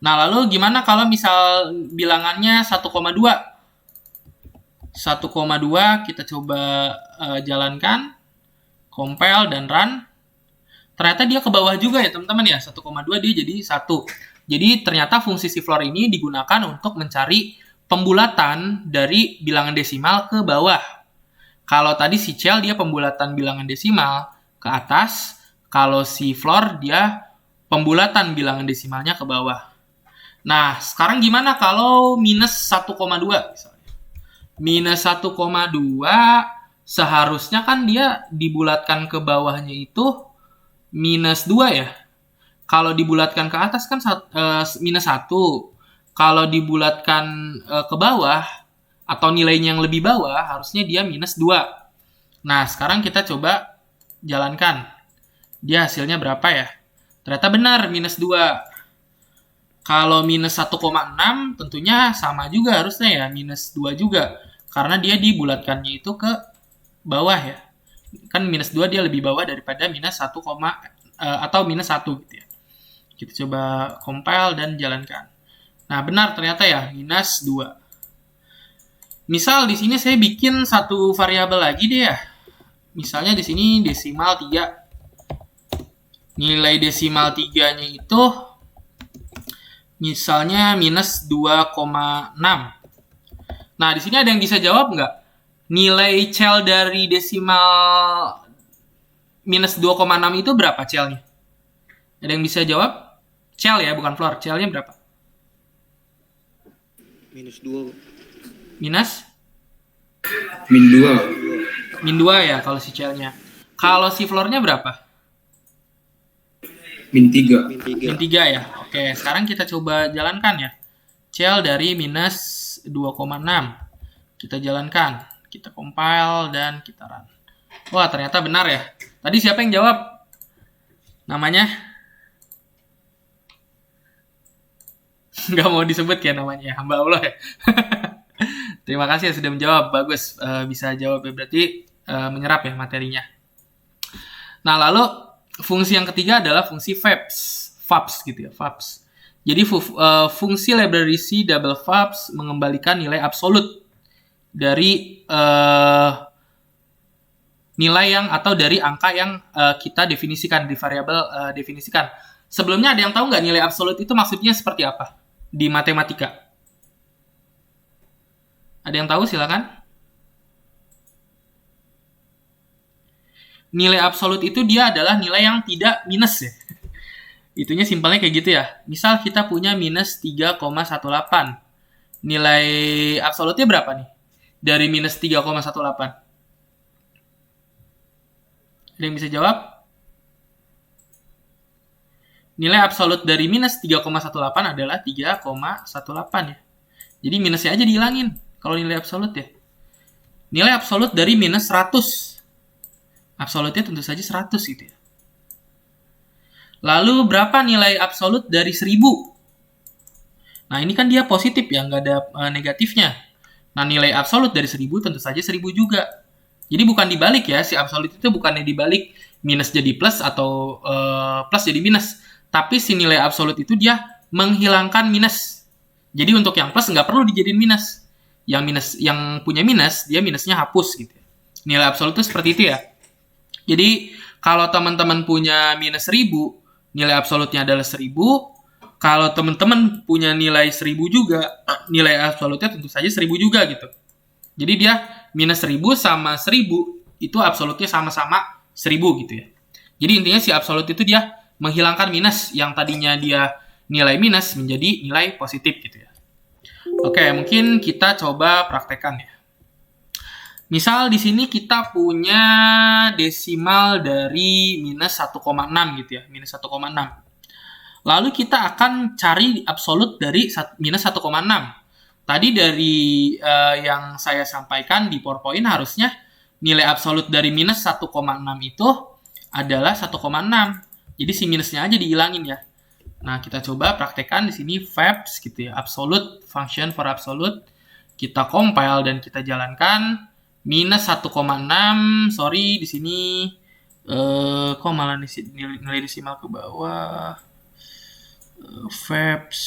Nah, lalu gimana kalau misal bilangannya 1,2? 1,2 kita coba jalankan, compile dan run. Ternyata dia ke bawah juga ya teman-teman ya, 1,2 dia jadi 1. Jadi ternyata fungsi si Floor ini digunakan untuk mencari pembulatan dari bilangan desimal ke bawah. Kalau tadi si Cel dia pembulatan bilangan desimal ke atas, kalau si Floor dia pembulatan bilangan desimalnya ke bawah. Nah, sekarang gimana kalau minus 1,2 misalnya? Minus 1,2 seharusnya kan dia dibulatkan ke bawahnya itu minus 2 ya. Kalau dibulatkan ke atas kan minus 1. Kalau dibulatkan ke bawah atau nilainya yang lebih bawah harusnya dia minus 2. Nah, sekarang kita coba jalankan. Dia hasilnya berapa ya? Ternyata benar minus 2. Kalau minus 1,6 tentunya sama juga harusnya ya, minus 2 juga. Karena dia dibulatkannya itu ke bawah ya. Kan minus 2 dia lebih bawah daripada minus 1, atau minus 1 gitu ya. Kita coba compile dan jalankan. Nah, benar ternyata ya, minus 2. Misal di sini saya bikin satu variabel lagi deh ya. Misalnya di sini desimal 3. Nilai desimal 3-nya itu misalnya minus 2,6. Nah, di sini ada yang bisa jawab nggak? Nilai Cel dari desimal minus 2,6 itu berapa Celnya? Ada yang bisa jawab? Cel ya, bukan Floor. Celnya berapa? Minus 2. Minus? Min 2. Min 2 ya kalau si Celnya. Kalau si Floornya berapa? Min 3. Min 3 ya. Oke, sekarang kita coba jalankan ya. Cel dari minus 2,6. Kita jalankan. Kita compile dan kita run. Wah, ternyata benar ya. Tadi siapa yang jawab? Namanya? Nggak mau disebut ya namanya. Hamba Allah ya. Terima kasih ya sudah menjawab. Bagus. Bisa jawab ya. Berarti menyerap ya materinya. Nah, lalu fungsi yang ketiga adalah fungsi fabs gitu ya, fabs. Jadi fungsi library C double fabs mengembalikan nilai absolut dari nilai yang atau dari angka yang kita definisikan di variabel definisikan. Sebelumnya ada yang tahu nggak nilai absolut itu maksudnya seperti apa di matematika? Ada yang tahu silakan. Nilai absolut itu dia adalah nilai yang tidak minus ya. Itunya simpelnya kayak gitu ya. Misal kita punya minus 3,18. Nilai absolutnya berapa nih? Dari minus 3,18. Ada yang bisa jawab? Nilai absolut dari minus 3,18 adalah 3,18 ya. Jadi minusnya aja dihilangin kalau nilai absolut ya. Nilai absolut dari minus 100. Absolutnya tentu saja 100 gitu ya. Lalu berapa nilai absolut dari 1000? Nah, ini kan dia positif ya, nggak ada negatifnya. Nah, nilai absolut dari 1000 tentu saja 1000 juga. Jadi bukan dibalik ya, si absolut itu bukannya dibalik minus jadi plus atau plus jadi minus. Tapi si nilai absolut itu dia menghilangkan minus. Jadi untuk yang plus nggak perlu dijadiin minus. Yang punya minus, dia minusnya hapus gitu ya. Nilai absolut itu seperti itu ya. Jadi, kalau teman-teman punya minus 1000, nilai absolutnya adalah 1000. Kalau teman-teman punya nilai 1000 juga, nilai absolutnya tentu saja 1000 juga gitu. Jadi, dia minus 1000 sama 1000, itu absolutnya sama-sama 1000 gitu ya. Jadi, intinya si absolut itu dia menghilangkan minus, yang tadinya dia nilai minus menjadi nilai positif gitu ya. Oke, mungkin kita coba praktekkan ya. Misal di sini kita punya desimal dari minus 1,6 gitu ya, minus 1,6. Lalu kita akan cari absolut dari minus 1,6. tadi dari yang saya sampaikan di PowerPoint harusnya nilai absolut dari minus 1,6 itu adalah 1,6. Jadi si minusnya aja dihilangin ya. Nah, kita coba praktekkan di sini verbs gitu ya. Absolute, function for absolute. Kita compile dan kita jalankan. Minus 1,6, sorry di sini kok malah nilai desimal ke bawah. Verbs.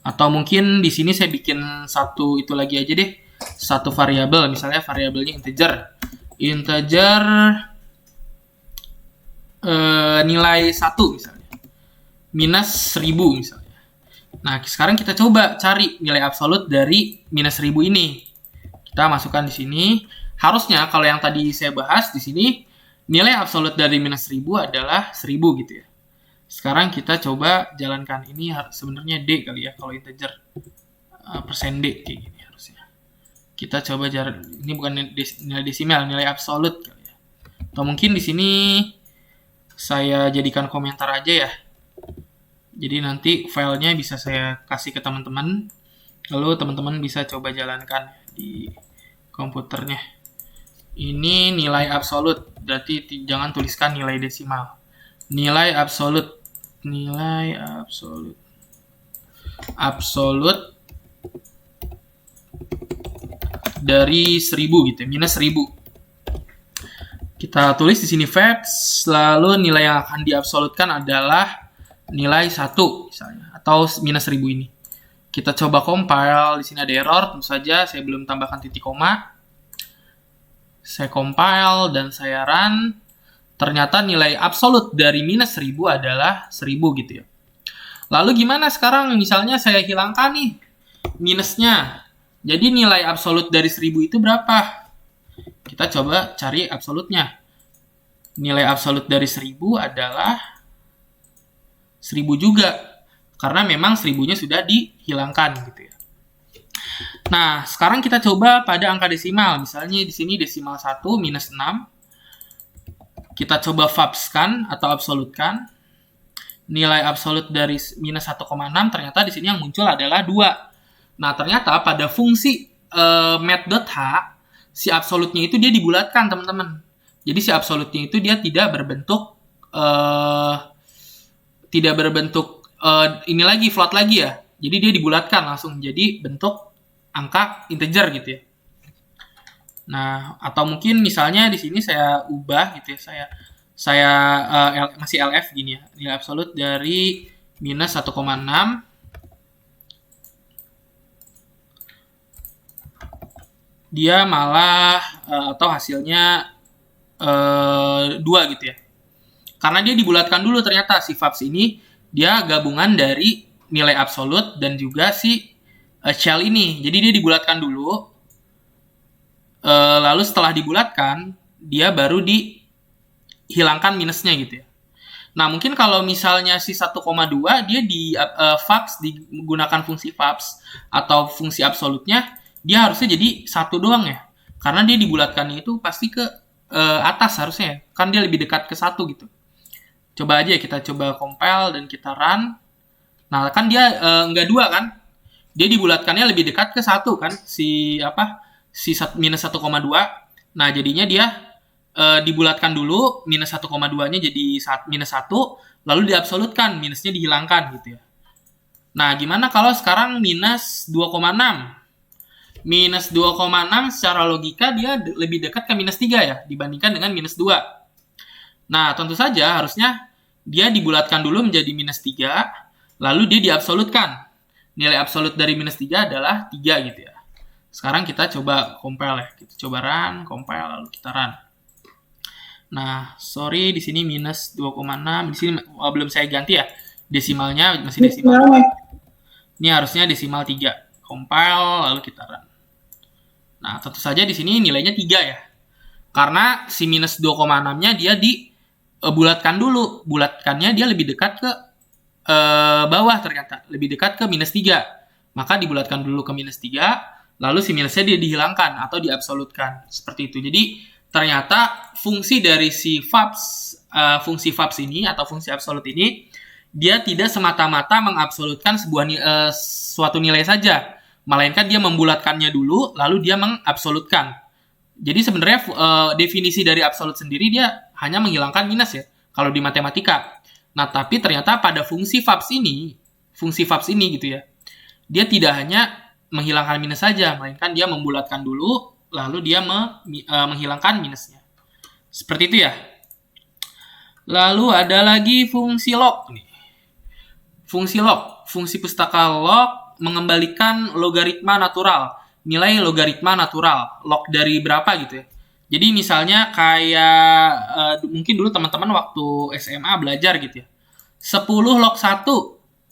Atau mungkin di sini saya bikin satu itu lagi aja deh. Satu variabel, misalnya variabelnya integer. Integer nilai 1 misalnya. Minus 1000 misalnya. Nah, sekarang kita coba cari nilai absolut dari minus 1000 ini. Kita masukkan di sini. Harusnya kalau yang tadi saya bahas di sini nilai absolut dari minus 1000 adalah 1000 gitu ya. Sekarang kita coba jalankan. Ini sebenarnya D kali ya kalau integer. Persen D kayak gini harusnya. Kita coba ini bukan nilai desimal, nilai absolut kali ya. Atau mungkin di sini saya jadikan komentar aja ya. Jadi nanti filenya bisa saya kasih ke teman-teman. Lalu teman-teman bisa coba jalankan di komputernya. Ini nilai absolut. Berarti jangan tuliskan nilai desimal. Nilai absolut. Nilai absolut. Absolut dari 1000 gitu. Minus 1000. Kita tulis di sini verbs. Lalu nilai yang akan diabsolutkan adalah nilai 1 misalnya atau minus 1000 ini. Kita coba compile, di sini ada error, tentu saja saya belum tambahkan titik koma. Saya compile dan saya run. Ternyata nilai absolut dari minus 1000 adalah 1000 gitu ya. Lalu gimana sekarang misalnya saya hilangkan nih minusnya. Jadi nilai absolut dari 1000 itu berapa? Kita coba cari absolutnya. Nilai absolut dari 1000 adalah 1000 juga, karena memang 1000-nya sudah dihilangkan gitu ya. Nah, sekarang kita coba pada angka desimal. Misalnya di sini desimal 1 minus 6. Kita coba verbskan atau absolutkan. Nilai absolut dari minus 1,6 ternyata di sini yang muncul adalah 2. Nah, ternyata pada fungsi math.h si absolutnya itu dia dibulatkan, teman-teman. Jadi si absolutnya itu dia tidak berbentuk ini lagi float lagi ya. Jadi dia dibulatkan langsung jadi bentuk angka integer gitu ya. Nah, atau mungkin misalnya di sini saya ubah gitu ya. Saya masih LF gini ya. Nilai absolut dari minus 1,6 dia malah atau hasilnya 2 gitu ya. Karena dia dibulatkan dulu ternyata si verbs ini dia gabungan dari nilai absolut dan juga si shell ini. Jadi dia dibulatkan dulu. Lalu setelah dibulatkan dia baru dihilangkan minusnya gitu ya. Nah, mungkin kalau misalnya si 1,2 dia di verbs digunakan fungsi verbs atau fungsi absolutnya dia harusnya jadi 1 doang ya. Karena dia dibulatkannya itu pasti ke atas harusnya ya. Kan dia lebih dekat ke 1 gitu. Coba aja kita coba compile dan kita run. Nah, kan dia enggak 2 kan? Dia dibulatkannya lebih dekat ke 1 kan? Si minus 1,2. Nah, jadinya dia dibulatkan dulu minus 1,2-nya jadi minus 1, lalu diabsolutkan, minusnya dihilangkan gitu ya. Nah, gimana kalau sekarang minus 2,6? Minus 2,6 secara logika dia lebih dekat ke minus 3 ya, dibandingkan dengan minus 2. Nah, tentu saja harusnya dia dibulatkan dulu menjadi minus 3, lalu dia diabsolutkan. Nilai absolut dari minus 3 adalah 3 gitu ya. Sekarang kita coba compile ya. Kita coba run, compile, lalu kita run. Nah, sorry di sini minus 2,6. Di sini belum saya ganti ya. Desimalnya masih desimal 2. Ini harusnya desimal 3. Compile, lalu kita run. Nah, tentu saja di sini nilainya 3 ya. Karena si minus 2,6-nya dia dibulatkan dulu. Bulatkannya dia lebih dekat ke bawah ternyata. Lebih dekat ke minus 3. Maka dibulatkan dulu ke minus 3. Lalu si minusnya dia dihilangkan atau diabsolutkan. Seperti itu. Jadi, ternyata fungsi dari si verbs, fungsi verbs ini atau fungsi absolut ini, dia tidak semata-mata mengabsolutkan suatu nilai saja, melainkan dia membulatkannya dulu, lalu dia mengabsolutkan. Jadi sebenarnya definisi dari absolut sendiri dia hanya menghilangkan minus ya, kalau di matematika. Nah, tapi ternyata pada fungsi VABS ini gitu ya, dia tidak hanya menghilangkan minus saja, melainkan dia membulatkan dulu, lalu dia menghilangkan minusnya. Seperti itu ya. Lalu ada lagi fungsi log nih. Fungsi pustaka log mengembalikan logaritma natural, nilai logaritma natural, log dari berapa gitu ya. Jadi misalnya kayak mungkin dulu teman-teman waktu SMA belajar gitu ya. 10 log 1.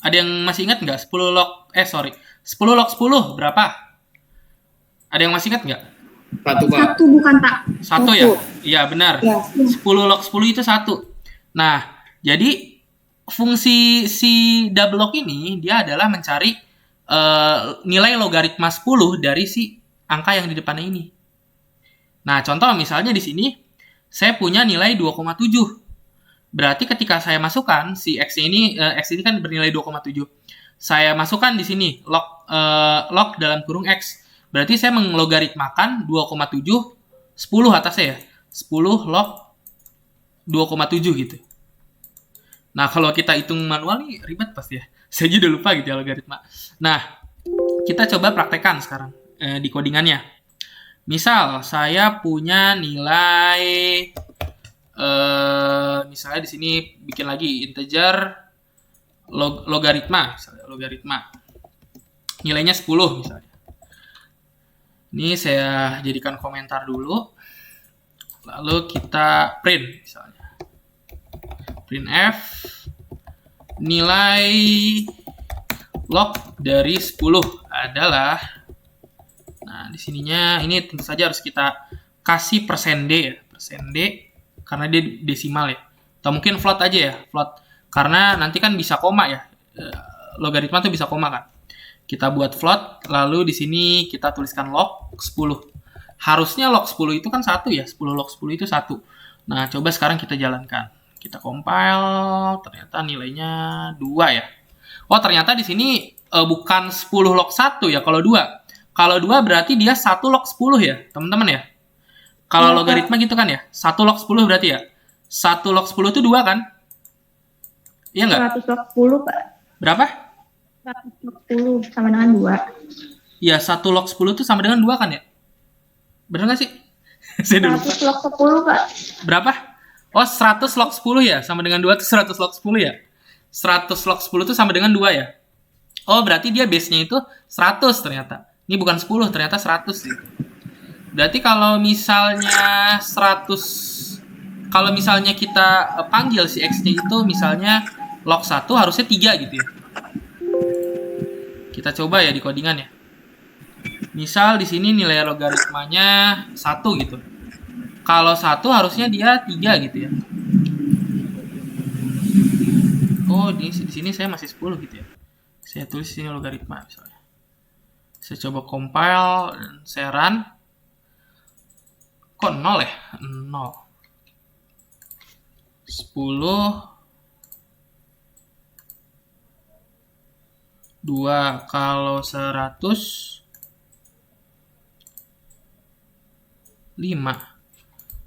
Ada yang masih ingat nggak? 10 log 10 log 10 berapa? Ada yang masih ingat nggak? 1 Pak. 1 bukan Pak. 1 ya? Iya benar. Ya. 10 log 10 itu 1. Nah, jadi fungsi si double log ini dia adalah mencari nilai logaritma 10 dari si angka yang di depannya ini. Nah, contoh misalnya di sini saya punya nilai 2,7. Berarti ketika saya masukkan si x ini kan bernilai 2,7. Saya masukkan di sini log dalam kurung x. Berarti saya menglogaritmakan 2,7 10 atasnya ya. 10 log 2,7 gitu. Nah, kalau kita hitung manual nih ribet pasti ya. Saya juga lupa gitu ya logaritma. Nah, kita coba praktekkan sekarang di codingannya. Misal saya punya nilai misalnya di sini bikin lagi integer logaritma, misalnya logaritma. Nilainya 10 misalnya. Ini saya jadikan komentar dulu. Lalu kita print misalnya. Printf nilai log dari 10 adalah, nah di sininya ini tentu saja harus kita kasih persen D ya, persen D karena dia desimal ya. Atau mungkin float aja ya, float. Karena nanti kan bisa koma ya. Logaritma tuh bisa koma kan. Kita buat float, lalu di sini kita tuliskan log 10. Harusnya log 10 itu kan 1 ya, 10 log 10 itu 1. Nah, coba sekarang kita jalankan. Kita compile, ternyata nilainya 2 ya. Oh, ternyata di sini bukan 10 log 1 ya kalau 2. Kalau 2 berarti dia 1 log 10 ya, teman-teman ya. Kalau logaritma gitu kan ya, 1 log 10 berarti ya. 1 log 10 itu 2 kan? Iya nggak? 100 log 10 Pak. Berapa? 100 log 10 sama dengan 2. Ya, 1 log 10 itu sama dengan 2 kan ya? Bener nggak sih? Saya udah lupa. 100 log 10 Pak. Berapa? Oh, 100 log 10 ya? Sama dengan 2 itu 100 log 10 ya? 100 log 10 itu sama dengan 2 ya? Oh, berarti dia base-nya itu 100 ternyata. Ini bukan 10, ternyata 100 sih. Berarti kalau misalnya 100, kalau misalnya kita panggil si X-nya itu misalnya log 1 harusnya 3 gitu ya. Kita coba ya di codingan ya. Misal di sini nilai logaritmanya 1 gitu. Kalau 1 harusnya dia 3 gitu ya. Oh, di sini saya masih 10 gitu ya. Saya tulis sini logaritma misalnya. Saya coba compile dan saya run. Kok 0 ya? 0. 10 2 kalau 100 5.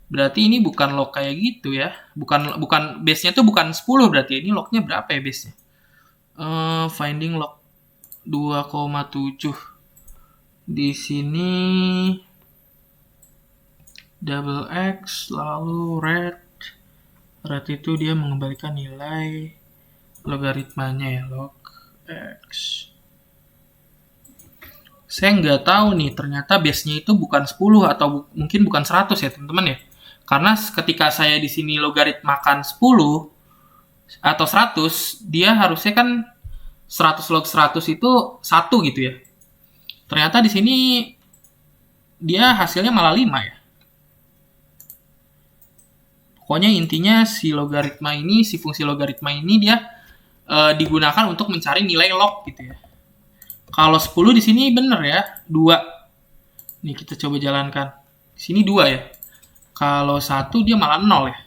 Berarti ini bukan log kayak gitu ya. Bukan base-nya tuh bukan 10 berarti. Ini lognya berapa ya base-nya? Finding log 2,7. Di sini double X lalu red itu dia mengembalikan nilai logaritmanya ya, log X. Saya nggak tahu nih, ternyata base-nya itu bukan 10 atau mungkin bukan 100 ya teman-teman ya. Karena ketika saya di sini logaritmakan 10 atau 100, dia harusnya kan 100 log 100 itu 1 gitu ya. Ternyata di sini dia hasilnya malah 5 ya. Pokoknya intinya si fungsi logaritma ini dia digunakan untuk mencari nilai log gitu ya. Kalau 10 di sini bener ya, 2. Nih kita coba jalankan. Di sini 2 ya. Kalau 1 dia malah 0 ya.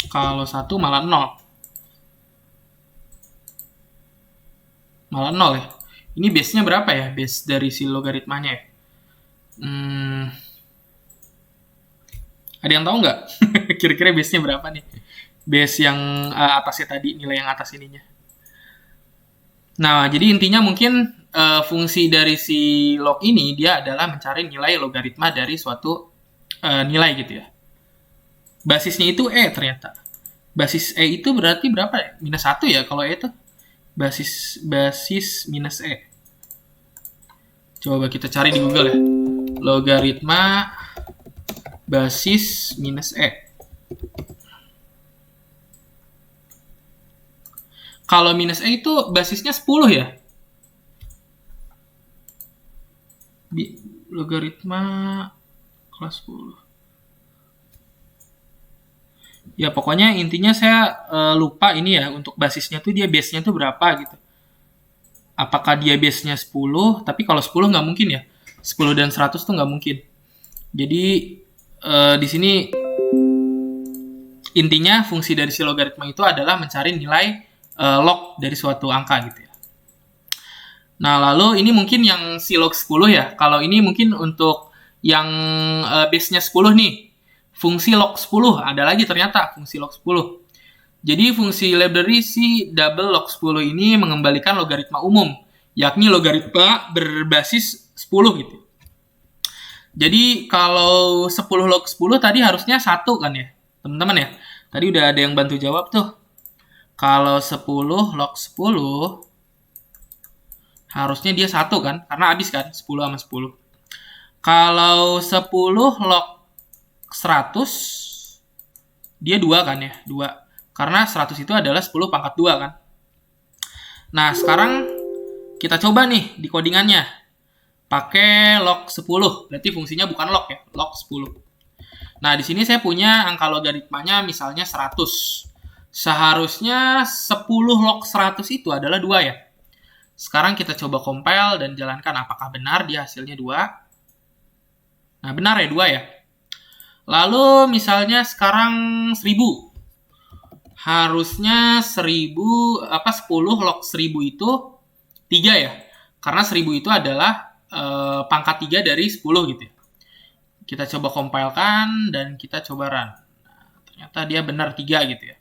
Kalau 1 malah 0. Malah 0 ya. Ini base-nya berapa ya? Base dari si logaritmanya ya? Ada yang tahu nggak? Kira-kira base-nya berapa nih? Base yang atasnya tadi, nilai yang atas ininya. Nah, jadi intinya mungkin fungsi dari si log ini, dia adalah mencari nilai logaritma dari suatu nilai gitu ya. Basisnya itu E ternyata. Basis E itu berarti berapa ya? Minus 1 ya kalau E itu. Basis minus E. Coba kita cari di Google ya. Logaritma basis minus E. Kalau minus E itu basisnya 10 ya? Logaritma kelas 10. Ya pokoknya intinya saya lupa ini ya, untuk basisnya tuh dia base-nya tuh berapa gitu. Apakah dia base-nya 10, tapi kalau 10 nggak mungkin ya. 10 dan 100 tuh nggak mungkin. Jadi di sini intinya fungsi dari si logaritma itu adalah mencari nilai log dari suatu angka gitu ya. Nah lalu ini mungkin yang si log 10 ya. Kalau ini mungkin untuk yang base-nya 10 nih. Fungsi log 10, ada lagi ternyata fungsi log 10. Jadi fungsi library si double log 10 ini mengembalikan logaritma umum, yakni logaritma berbasis 10 gitu. Jadi kalau 10 log 10 tadi harusnya 1 kan ya, teman-teman ya. Tadi udah ada yang bantu jawab tuh. Kalau 10 log 10, harusnya dia 1 kan, karena habis kan, 10 sama 10. Kalau 10 log 100 dia 2 kan ya, 2. Karena 100 itu adalah 10 pangkat 2 kan. Nah, sekarang kita coba nih di codingannya. Pakai log 10. Berarti fungsinya bukan log ya, log 10. Nah, di sini saya punya angka logaritmanya misalnya 100. Seharusnya 10 log 100 itu adalah 2 ya. Sekarang kita coba compile dan jalankan apakah benar dia hasilnya 2. Nah, benar ya 2 ya. Lalu misalnya sekarang 1000. Harusnya 1000 10 log 1000 itu 3 ya. Karena 1000 itu adalah pangkat 3 dari 10 gitu ya. Kita coba compilekan dan kita coba run. Nah, ternyata dia benar 3 gitu ya.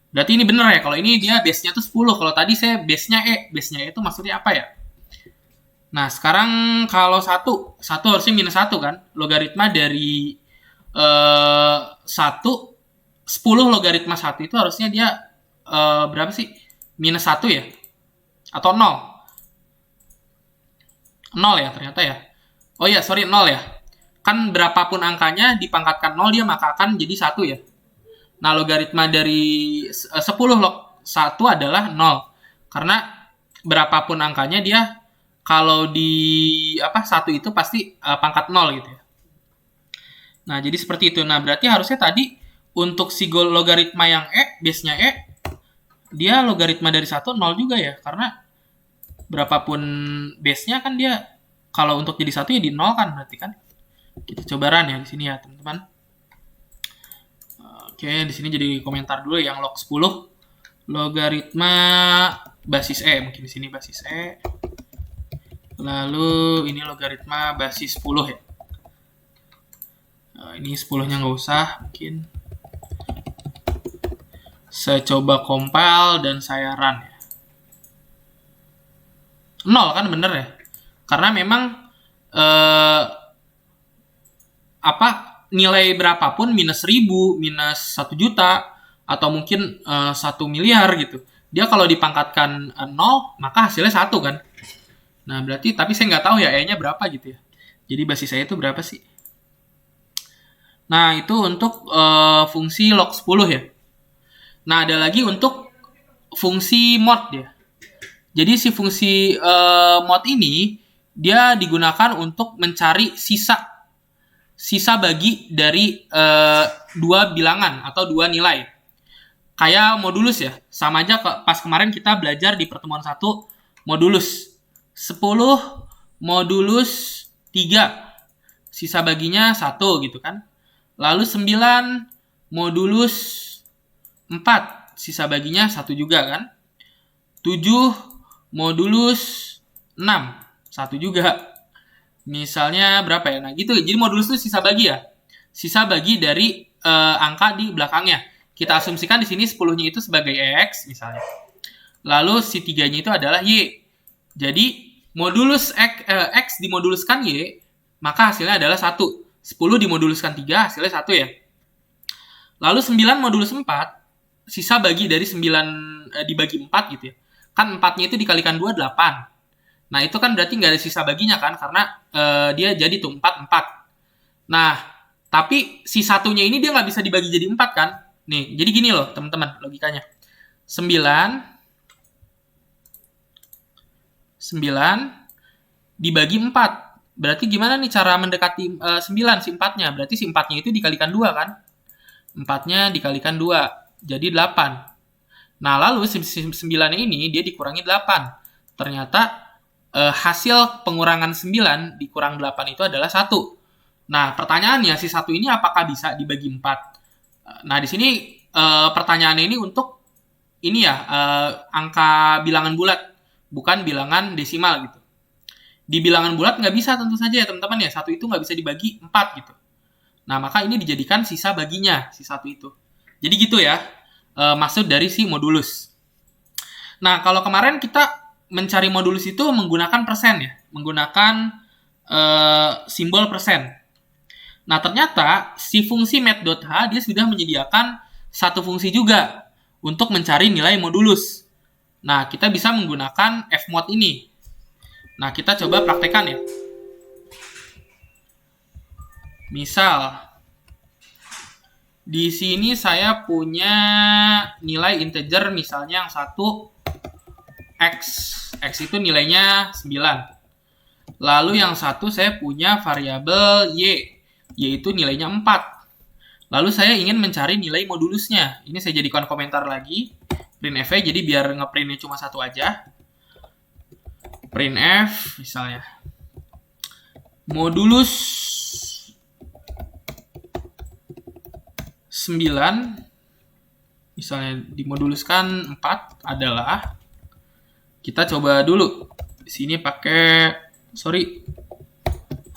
Berarti ini benar ya. Kalau ini dia base-nya tuh 10. Kalau tadi saya base-nya E. Base-nya E itu maksudnya apa ya? Nah, sekarang kalau 1 harusnya minus 1 kan. Logaritma dari 10 logaritma 1 itu harusnya dia berapa sih? Minus 1 ya? Atau 0? 0 ya ternyata ya. Oh iya, sorry 0 ya. Kan berapapun angkanya dipangkatkan 0 dia maka akan jadi 1 ya. Nah, logaritma dari 10 log 1 adalah 0. Karena berapapun angkanya dia kalau di 1 itu pasti pangkat 0 gitu ya. Nah, jadi seperti itu. Nah, berarti harusnya tadi untuk si logaritma yang E, base-nya E, dia logaritma dari 1, 0 juga ya. Karena berapapun base-nya kan dia, kalau untuk jadi 1 ya di 0 kan berarti kan. Kita coba run ya di sini ya, teman-teman. Oke, di sini jadi komentar dulu yang log 10. Logaritma basis E, mungkin di sini basis E. Lalu ini logaritma basis 10 ya. Ini 10-nya nggak usah, mungkin. Saya coba compile dan saya run ya. 0 kan bener ya? Karena memang nilai berapapun minus 1000, minus 1 juta, atau mungkin 1 miliar gitu. Dia kalau dipangkatkan 0, maka hasilnya 1 kan. Nah, berarti, tapi saya nggak tahu ya E-nya berapa gitu ya. Jadi basis saya itu berapa sih? Nah, itu untuk fungsi log 10 ya. Nah, ada lagi untuk fungsi mod ya. Jadi si fungsi mod ini, dia digunakan untuk mencari sisa bagi dari 2 bilangan atau 2 nilai. Kayak modulus ya. Sama aja pas kemarin kita belajar di pertemuan 1 modulus. 10 modulus 3. Sisa baginya 1 gitu kan. Lalu 9 modulus 4. Sisa baginya 1 juga kan. 7 modulus 6, 1 juga. Misalnya berapa ya? Nah gitu, jadi modulus itu sisa bagi ya. Sisa bagi dari angka di belakangnya. Kita asumsikan di sini 10-nya itu sebagai X misalnya. Lalu si 3-nya itu adalah Y. Jadi modulus X dimoduluskan Y, maka hasilnya adalah 1. 10 dimoduluskan 3, hasilnya 1 ya. Lalu 9 modulus 4, sisa bagi dari 9 dibagi 4 gitu ya. Kan 4-nya itu dikalikan 2, 8. Nah, itu kan berarti nggak ada sisa baginya kan, karena dia jadi tuh 4, 4. Nah, tapi si satunya ini dia nggak bisa dibagi jadi 4 kan. Nih, jadi gini loh teman-teman logikanya. 9 dibagi 4. Berarti gimana nih cara mendekati 9 si 4-nya? Berarti si 4-nya itu dikalikan 2 kan? 4-nya dikalikan 2. Jadi 8. Nah, lalu si 9-nya ini dia dikurangi 8. Ternyata hasil pengurangan 9 dikurang 8 itu adalah 1. Nah, pertanyaannya si 1 ini apakah bisa dibagi 4? Nah, di sini pertanyaannya ini untuk ini ya, angka bilangan bulat. Bukan bilangan desimal gitu. Di bilangan bulat nggak bisa tentu saja ya teman-teman ya. 1 itu nggak bisa dibagi 4 gitu. Nah, maka ini dijadikan sisa baginya, si 1 itu. Jadi gitu ya, maksud dari si modulus. Nah, kalau kemarin kita mencari modulus itu menggunakan persen ya. Menggunakan simbol persen. Nah, ternyata si fungsi math.h dia sudah menyediakan satu fungsi juga untuk mencari nilai modulus. Nah, kita bisa menggunakan fmod ini. Nah, kita coba praktekkan ya. Misal, di sini saya punya nilai integer misalnya yang 1 X. X itu nilainya 9. Lalu yang 1 saya punya variabel Y. Y itu nilainya 4. Lalu saya ingin mencari nilai modulusnya. Ini saya jadikan komentar lagi. Printf, jadi biar ngeprintnya cuma 1 aja. Printf, misalnya. Modulus 9, misalnya dimoduluskan 4 adalah, kita coba dulu. Di sini pakai,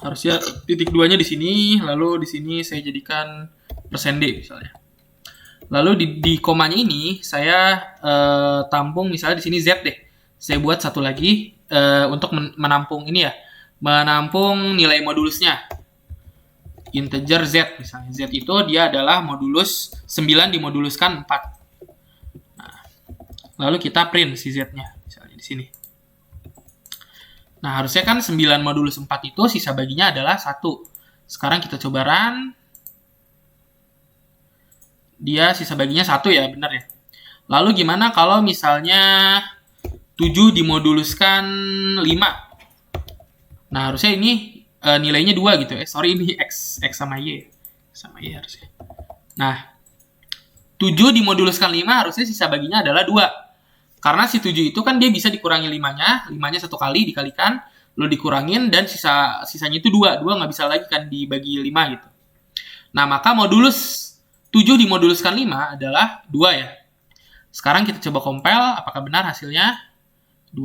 harusnya titik 2-nya di sini, lalu di sini saya jadikan %d misalnya. Lalu di komanya ini saya tampung misalnya di sini Z deh. Saya buat satu lagi untuk menampung ini ya, menampung nilai modulusnya. Integer Z misalnya. Z itu dia adalah modulus 9 dimoduluskan 4. Nah, lalu kita print si Z-nya misalnya di sini. Nah, harusnya kan 9 modulus 4 itu sisa baginya adalah 1. Sekarang kita coba run. Dia sisa baginya 1 ya, benar ya. Lalu gimana kalau misalnya 7 dimoduluskan 5? Nah, harusnya ini nilainya 2 gitu ya. Ini X sama Y. Sama Y harusnya. Nah, 7 dimoduluskan 5 harusnya sisa baginya adalah 2. Karena si 7 itu kan dia bisa dikurangi 5-nya. 5-nya 1 kali dikalikan, lalu dikurangin, dan sisanya itu 2. 2 nggak bisa lagi kan dibagi 5 gitu. Nah, maka modulus 7 dimoduluskan 5 adalah 2 ya. Sekarang kita coba compile, apakah benar hasilnya? 2.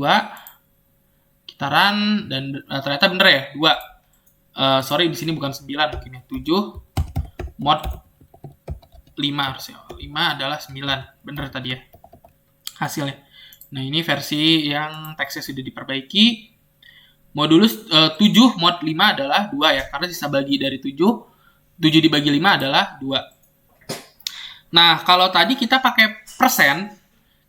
Kita run, dan ternyata benar ya, 2. Di sini bukan 9 mungkin ya. 7 mod 5 harusnya. 5 adalah 9. Benar tadi ya hasilnya. Nah, ini versi yang teksnya sudah diperbaiki. Modulus 7 mod 5 adalah 2 ya. Karena sisa bagi dari 7 dibagi 5 adalah 2. Nah, kalau tadi kita pakai persen,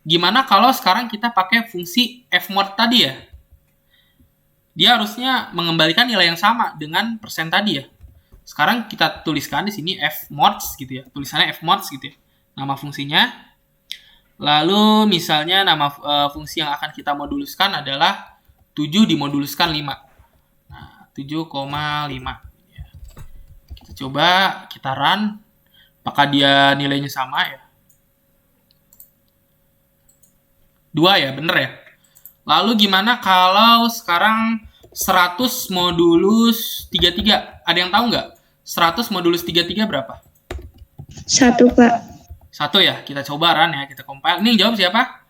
gimana kalau sekarang kita pakai fungsi fmod tadi ya? Dia harusnya mengembalikan nilai yang sama dengan persen tadi ya. Sekarang kita tuliskan di sini fmods gitu ya. Tulisannya fmods gitu ya. Nama fungsinya. Lalu misalnya nama fungsi yang akan kita moduluskan adalah 7 dimoduluskan 5. Nah, 7,5. Kita coba, kita run. Apakah dia nilainya sama ya? 2 ya, bener ya? Lalu gimana kalau sekarang 100 modulus 33? Ada yang tahu nggak? 100 modulus 33 berapa? 1, Pak. 1 ya? Kita coba run ya, kita compile. Ini yang jawab siapa?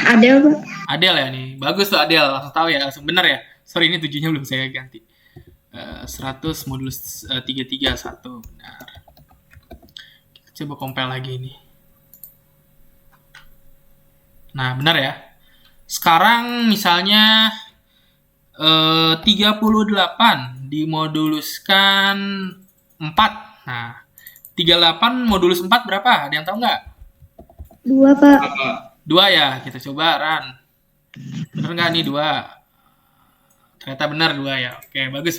Adel, Pak. Adel ya nih. Bagus tuh Adel. Langsung tahu ya. Langsung bener ya. Sorry ini 7-nya belum saya ganti. 100 modulus 331. Benar. Kita coba compile lagi nih. Nah, benar ya. Sekarang misalnya 38 dimoduluskan 4. Nah, 38 modulus 4 berapa? Ada yang tahu nggak? 2, Pak. 2 ya. Kita coba run. Bener nggak nih 2? Ternyata benar 2 ya. Oke, bagus.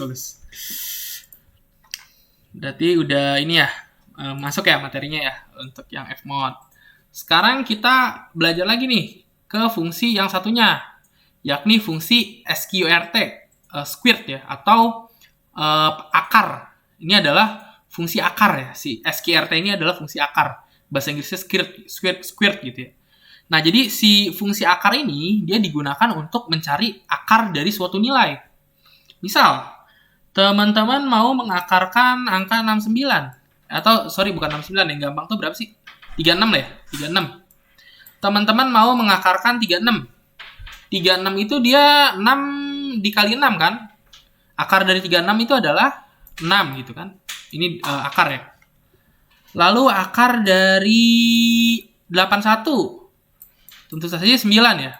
Berarti udah ini ya. Masuk ya materinya ya untuk yang Fmod. Sekarang kita belajar lagi nih ke fungsi yang satunya, yakni fungsi sqrt, squirt ya, atau akar. Ini adalah fungsi akar ya, si sqrt ini adalah fungsi akar. Bahasa Inggrisnya squirt gitu ya. Nah, jadi si fungsi akar ini dia digunakan untuk mencari akar dari suatu nilai. Misal, teman-teman mau mengakarkan angka 69. Atau, sorry bukan 69, yang gampang tuh berapa sih? 36 lah ya, 36. Teman-teman mau mengakarkan 36. 36 itu dia 6 dikali 6 kan? Akar dari 36 itu adalah 6 gitu kan? Ini akar ya. Lalu akar dari 81. Tentu saja 9 ya.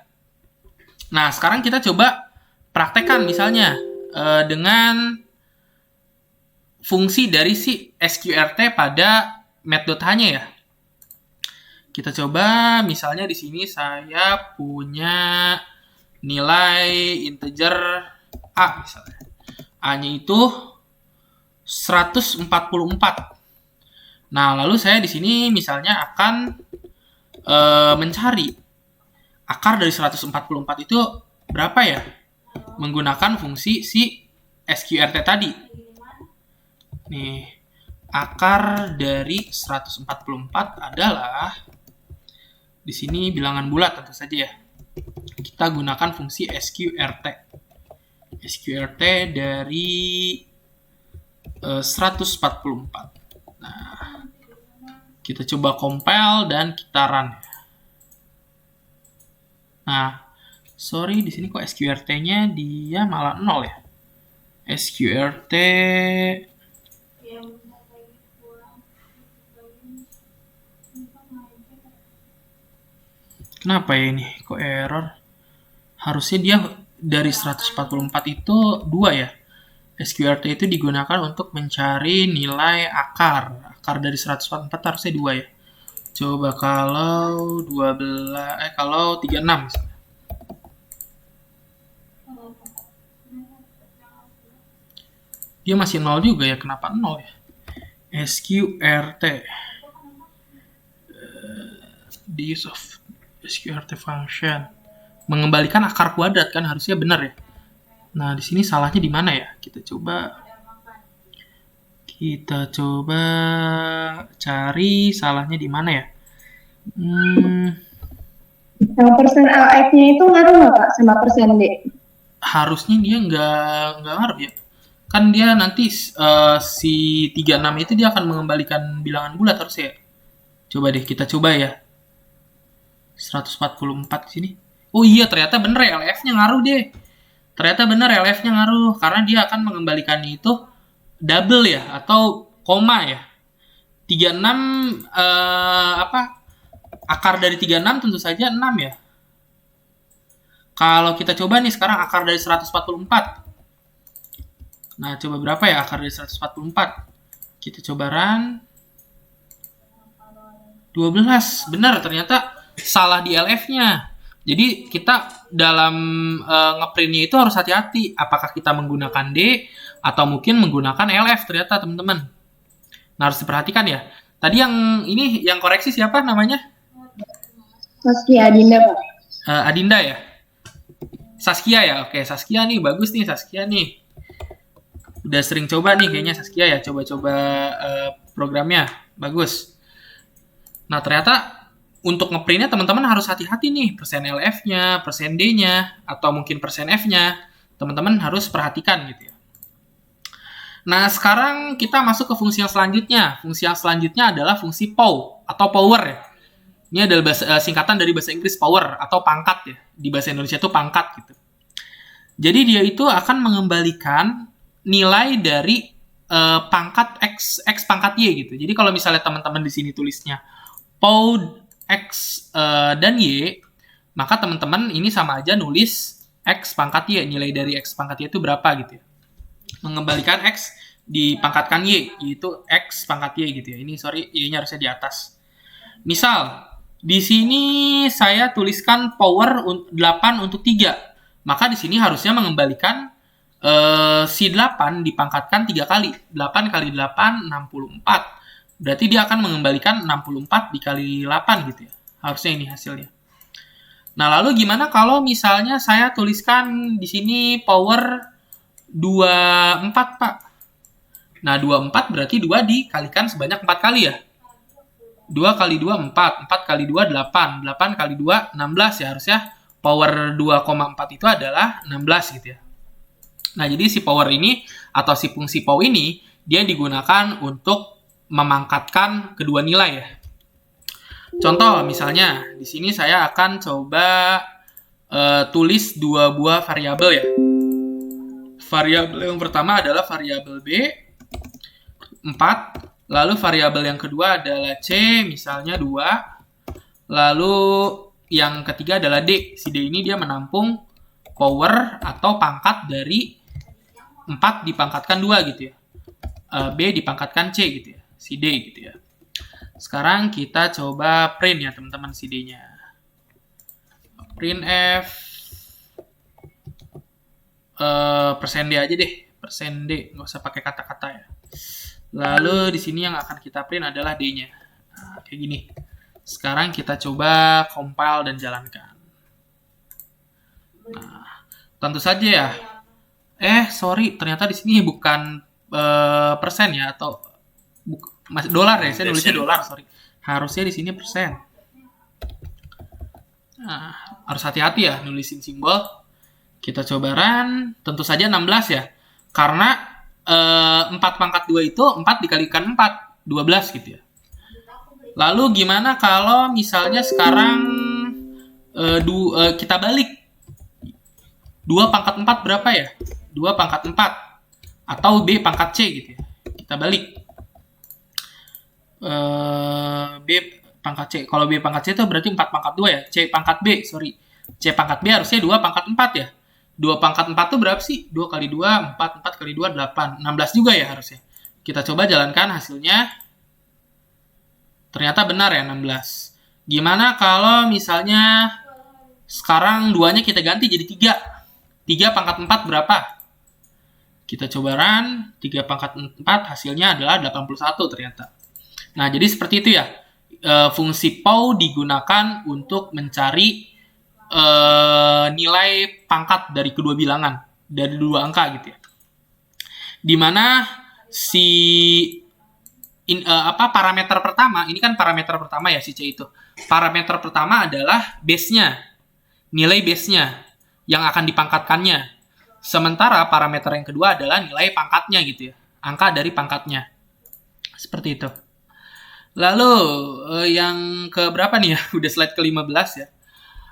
Nah, sekarang kita coba praktekkan misalnya dengan fungsi dari si sqrt pada math.h-nya ya. Kita coba misalnya di sini saya punya nilai integer A misalnya. A-nya itu 144. Nah, lalu saya di sini misalnya akan mencari akar dari 144 itu berapa ya? Menggunakan fungsi si sqrt tadi. Nih, akar dari 144 adalah di sini bilangan bulat tentu saja ya. Kita gunakan fungsi sqrt. Sqrt dari 144. Nah, kita coba compile dan kita run. Nah, sorry di sini kok sqrt-nya dia malah 0 ya. Sqrt kenapa ya ini? Kok error? Harusnya dia dari 144 itu 2 ya. sqrt itu digunakan untuk mencari nilai akar. Akar dari 144 harusnya 2 ya. Coba kalau 36 misalnya. Dia masih 0 juga ya. Kenapa 0 ya? sqrt. The use of sqrt function mengembalikan akar kuadrat kan harusnya benar ya. Nah, di sini salahnya di mana ya? Kita coba cari salahnya di mana ya? Yang persen LF-nya itu ngaruh nggak, Pak, sama persen D? Harusnya dia nggak ngaruh ya. Kan dia nanti si 36 itu dia akan mengembalikan bilangan bulat harusnya ya. Coba deh kita coba ya. 144 di sini. Oh iya, ternyata bener ya LF-nya ngaruh deh. Ternyata bener LF-nya ngaruh karena dia akan mengembalikan itu double ya atau koma ya. 36 akar dari 36 tentu saja 6 ya. Kalau kita coba nih sekarang akar dari 144. Nah, coba berapa ya akar dari 144? Kita coba run. 12. Benar, ternyata salah di LF-nya. Jadi kita dalam ngeprintnya itu harus hati-hati. Apakah kita menggunakan D atau mungkin menggunakan LF ternyata teman-teman. Nah, harus diperhatikan ya. Tadi yang koreksi siapa namanya? Saskia Adinda, Pak. Adinda ya? Saskia ya? Oke, Saskia nih. Bagus nih Saskia nih. Udah sering coba nih kayaknya Saskia ya. Coba-coba programnya. Bagus. Nah, ternyata untuk ngeprintnya teman-teman harus hati-hati nih. Persen LF-nya, persen D-nya, atau mungkin persen F-nya. Teman-teman harus perhatikan gitu ya. Nah, sekarang kita masuk ke fungsi yang selanjutnya. Fungsi yang selanjutnya adalah fungsi POW atau power ya. Ini adalah singkatan dari bahasa Inggris power atau pangkat ya. Di bahasa Indonesia itu pangkat gitu. Jadi dia itu akan mengembalikan nilai dari pangkat X pangkat Y gitu. Jadi kalau misalnya teman-teman di sini tulisnya POW X dan Y, maka teman-teman ini sama aja nulis X pangkat Y. Nilai dari X pangkat Y itu berapa gitu ya. Mengembalikan X dipangkatkan Y, yaitu X pangkat Y gitu ya. Ini sorry, Y-nya harusnya di atas. Misal, di sini saya tuliskan power 8 untuk 3. Maka di sini harusnya mengembalikan si 8 dipangkatkan 3 kali. 8 kali 8, 64. Berarti dia akan mengembalikan 64 dikali 8 gitu ya. Harusnya ini hasilnya. Nah, lalu gimana kalau misalnya saya tuliskan di sini power 24, Pak? Nah, 24 berarti 2 dikalikan sebanyak 4 kali ya. 2 kali 2, 4. 4 kali 2, 8. 8 kali 2, 16 ya. Harusnya power 2,4 itu adalah 16 gitu ya. Nah, jadi si power ini atau si fungsi POW ini, dia digunakan untuk memangkatkan kedua nilai ya. Contoh, misalnya, di sini saya akan coba tulis 2 buah variabel ya. Variabel yang pertama adalah variabel B, 4. Lalu variabel yang kedua adalah C, misalnya 2. Lalu yang ketiga adalah D. Si D ini dia menampung power atau pangkat dari 4 dipangkatkan 2 gitu ya. B dipangkatkan C gitu ya. Si D gitu ya. Sekarang kita coba print ya teman-teman si D-nya. Print F persen D aja deh. Persen D, nggak usah pakai kata-kata ya. Lalu di sini yang akan kita print adalah D-nya. Nah, kayak gini. Sekarang kita coba compile dan jalankan. Nah, tentu saja ya. Sorry, ternyata di sini bukan persen ya atau dolar ya. Saya nulisnya dolar, sorry. Harusnya di sini persen. Nah, harus hati-hati ya nulisin simbol. Kita coba run. Tentu saja 16 ya. Karena 4 pangkat 2 itu 4 dikalikan 4, 12 gitu ya. Lalu gimana kalau misalnya sekarang kita balik. 2 pangkat 4 berapa ya? 2 pangkat 4. Atau B pangkat C gitu ya. Kita balik. B pangkat C. Kalau B pangkat C itu berarti 4 pangkat 2 ya. C pangkat B, sorry. C pangkat B harusnya 2 pangkat 4 ya. 2 pangkat 4 itu berapa sih? 2 kali 2, 4. 4 kali 2, 8. 16 juga ya harusnya. Kita coba jalankan hasilnya. Ternyata benar ya 16. Gimana kalau misalnya sekarang 2-nya kita ganti jadi 3. 3 pangkat 4 berapa? Kita coba run. 3 pangkat 4 hasilnya adalah 81 ternyata. Nah, jadi seperti itu ya. Fungsi POW digunakan untuk mencari nilai pangkat dari kedua bilangan, dari 2 angka gitu ya. Dimana si parameter pertama, ini kan parameter pertama ya si C itu. Parameter pertama adalah base-nya, nilai base-nya yang akan dipangkatkannya. Sementara parameter yang kedua adalah nilai pangkatnya gitu ya, angka dari pangkatnya. Seperti itu. Lalu yang ke berapa nih ya? Udah slide ke-15 ya.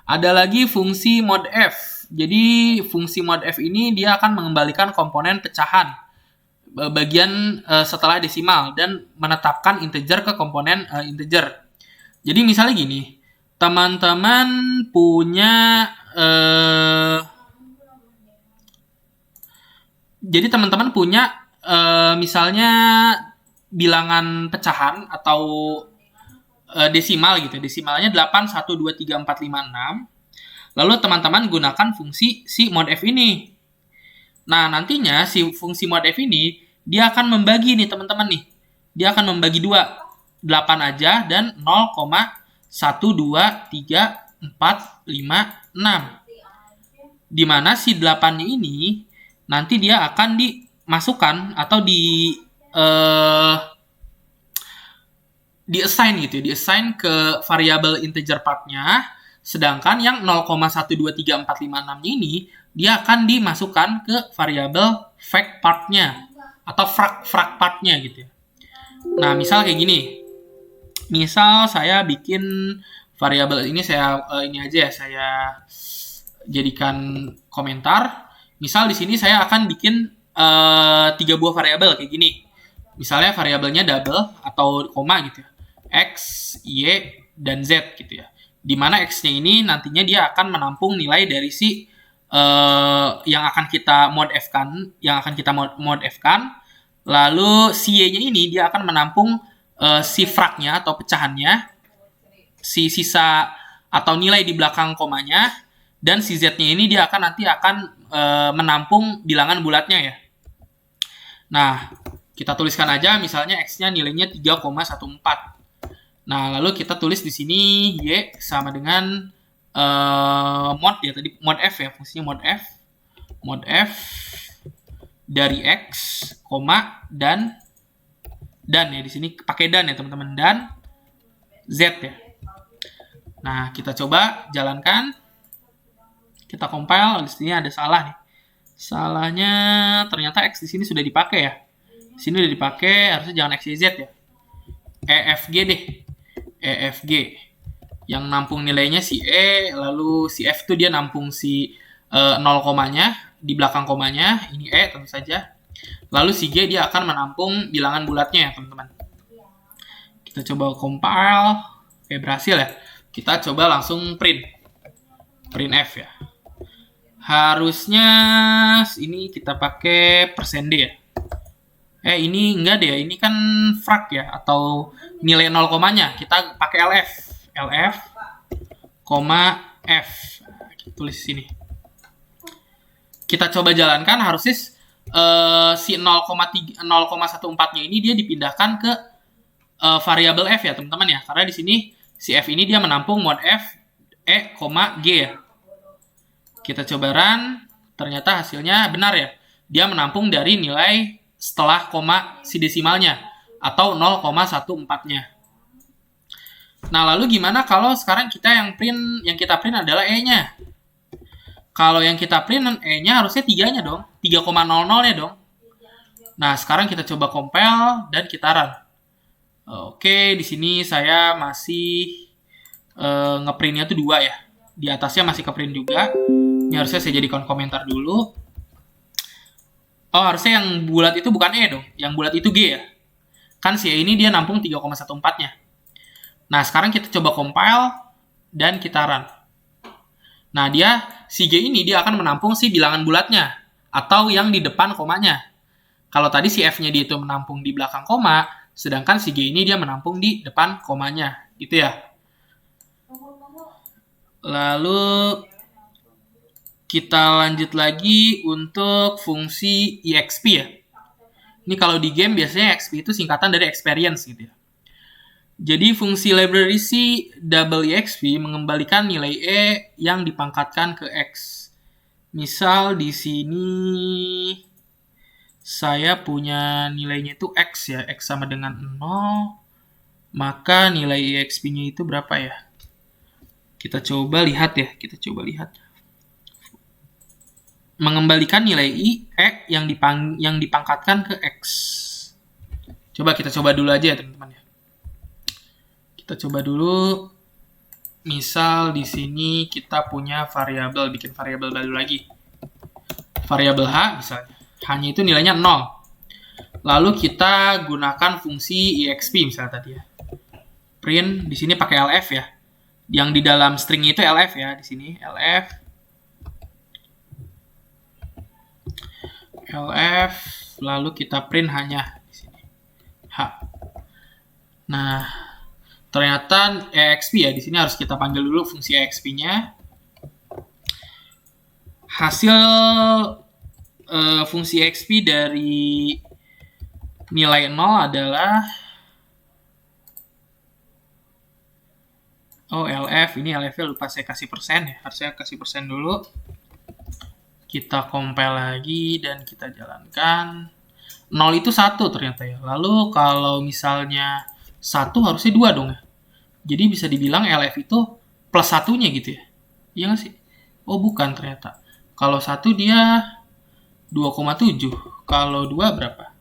Ada lagi fungsi mod F. Jadi fungsi mod F ini dia akan mengembalikan komponen pecahan bagian setelah desimal dan menetapkan integer ke komponen integer. Jadi misalnya gini, teman-teman punya misalnya bilangan pecahan atau desimal gitu. Desimalnya 8, 1, 2, 3, 4, 5, 6. Lalu teman-teman gunakan fungsi si mod F ini. Nah, nantinya si fungsi mod F ini dia akan membagi nih teman-teman nih. Dia akan membagi 2. 8 aja dan 0,1, 2, 3, 4, 5, 6. Dimana si 8-nya ini nanti dia akan dimasukkan atau di-assign gitu ya, di-assign ke variabel integer part-nya, sedangkan yang 0,1234566 ini dia akan dimasukkan ke variabel fact part-nya atau frac part-nya gitu ya. Nah, misal kayak gini. Misal saya bikin variabel ini saya ini aja ya, saya jadikan komentar. Misal di sini saya akan bikin 3 buah variabel kayak gini. Misalnya variabelnya double atau koma gitu ya. X, Y, dan Z gitu ya. Dimana X-nya ini nantinya dia akan menampung nilai dari si yang akan kita mod-f-kan, lalu si Y-nya ini dia akan menampung si fraknya atau pecahannya, si sisa atau nilai di belakang komanya, dan si Z-nya ini dia akan menampung bilangan bulatnya ya. Nah, kita tuliskan aja misalnya X-nya nilainya 3,14. Nah, lalu kita tulis di sini Y sama dengan mod ya, tadi mod F ya, fungsinya mod F dari X, dan ya, di sini pakai dan ya teman-teman, dan Z ya. Nah, kita coba jalankan, kita compile. Di sini ada salah nih, salahnya ternyata X di sini sudah dipakai ya, di sini udah dipakai, harusnya jangan X, Y, Z ya, EFG deh, EFG yang nampung nilainya si E, lalu si F itu dia nampung si 0 komanya, di belakang komanya, ini E tentu saja. Lalu si G dia akan menampung bilangan bulatnya ya teman-teman. Kita coba compile, oke berhasil ya. Kita coba langsung print F ya. Harusnya ini kita pakai %d ya. Ini enggak deh, ini kan frak ya, atau nilai 0 komanya. Kita pakai LF, F. Kita tulis sini. Kita coba jalankan, harusnya si 0,14-nya ini dia dipindahkan ke variabel F ya teman-teman ya. Karena di sini si F ini dia menampung mod F, E, G ya. Kita coba run, ternyata hasilnya benar ya. Dia menampung dari nilai setelah koma si desimalnya, atau 0,14-nya. Nah, lalu gimana kalau sekarang yang kita print adalah E-nya? Kalau yang kita print E-nya harusnya 3-nya dong, 3,00-nya dong. Nah, sekarang kita coba compile dan kita run. Oke, di sini saya masih ngeprintnya tuh 2 ya. Di atasnya masih keprint juga. Ini harusnya saya jadikan komentar dulu. Oh, harusnya yang bulat itu bukan E dong. Yang bulat itu G ya. Kan si E ini dia nampung 3,14-nya. Nah, sekarang kita coba compile dan kita run. Nah, si G ini dia akan menampung si bilangan bulatnya, atau yang di depan komanya. Kalau tadi si F-nya dia itu menampung di belakang koma, sedangkan si G ini dia menampung di depan komanya. Gitu ya. Lalu kita lanjut lagi untuk fungsi EXP ya. Ini kalau di game biasanya EXP itu singkatan dari experience gitu ya. Jadi fungsi library C double EXP mengembalikan nilai E yang dipangkatkan ke X. Misal di sini saya punya nilainya itu X ya, X sama dengan 0, maka nilai EXP-nya itu berapa ya? Kita coba lihat ya, mengembalikan nilai E yang dipangkatkan ke X. Kita coba dulu aja ya teman-teman ya. Kita coba dulu. Misal di sini kita punya variabel, bikin variabel baru lagi. Variabel H misalnya. H-nya itu nilainya 0. Lalu kita gunakan fungsi EXP misalnya tadi ya. Print di sini pakai LF ya. Yang di dalam string itu LF ya, di sini LF, lalu kita print hanya di sini H. Nah, ternyata EXP ya, di sini harus kita panggil dulu fungsi EXP-nya. Hasil fungsi EXP dari nilai 0 adalah LF, ini LF-nya lupa saya kasih persen ya, harusnya kasih persen dulu. Kita compile lagi dan kita jalankan. 0 itu 1 ternyata ya. Lalu kalau misalnya 1 harusnya 2 dong ya. Jadi bisa dibilang LF itu plus 1-nya gitu ya. Iya nggak sih? Oh bukan ternyata. Kalau 1 dia 2,7. Kalau 2 berapa?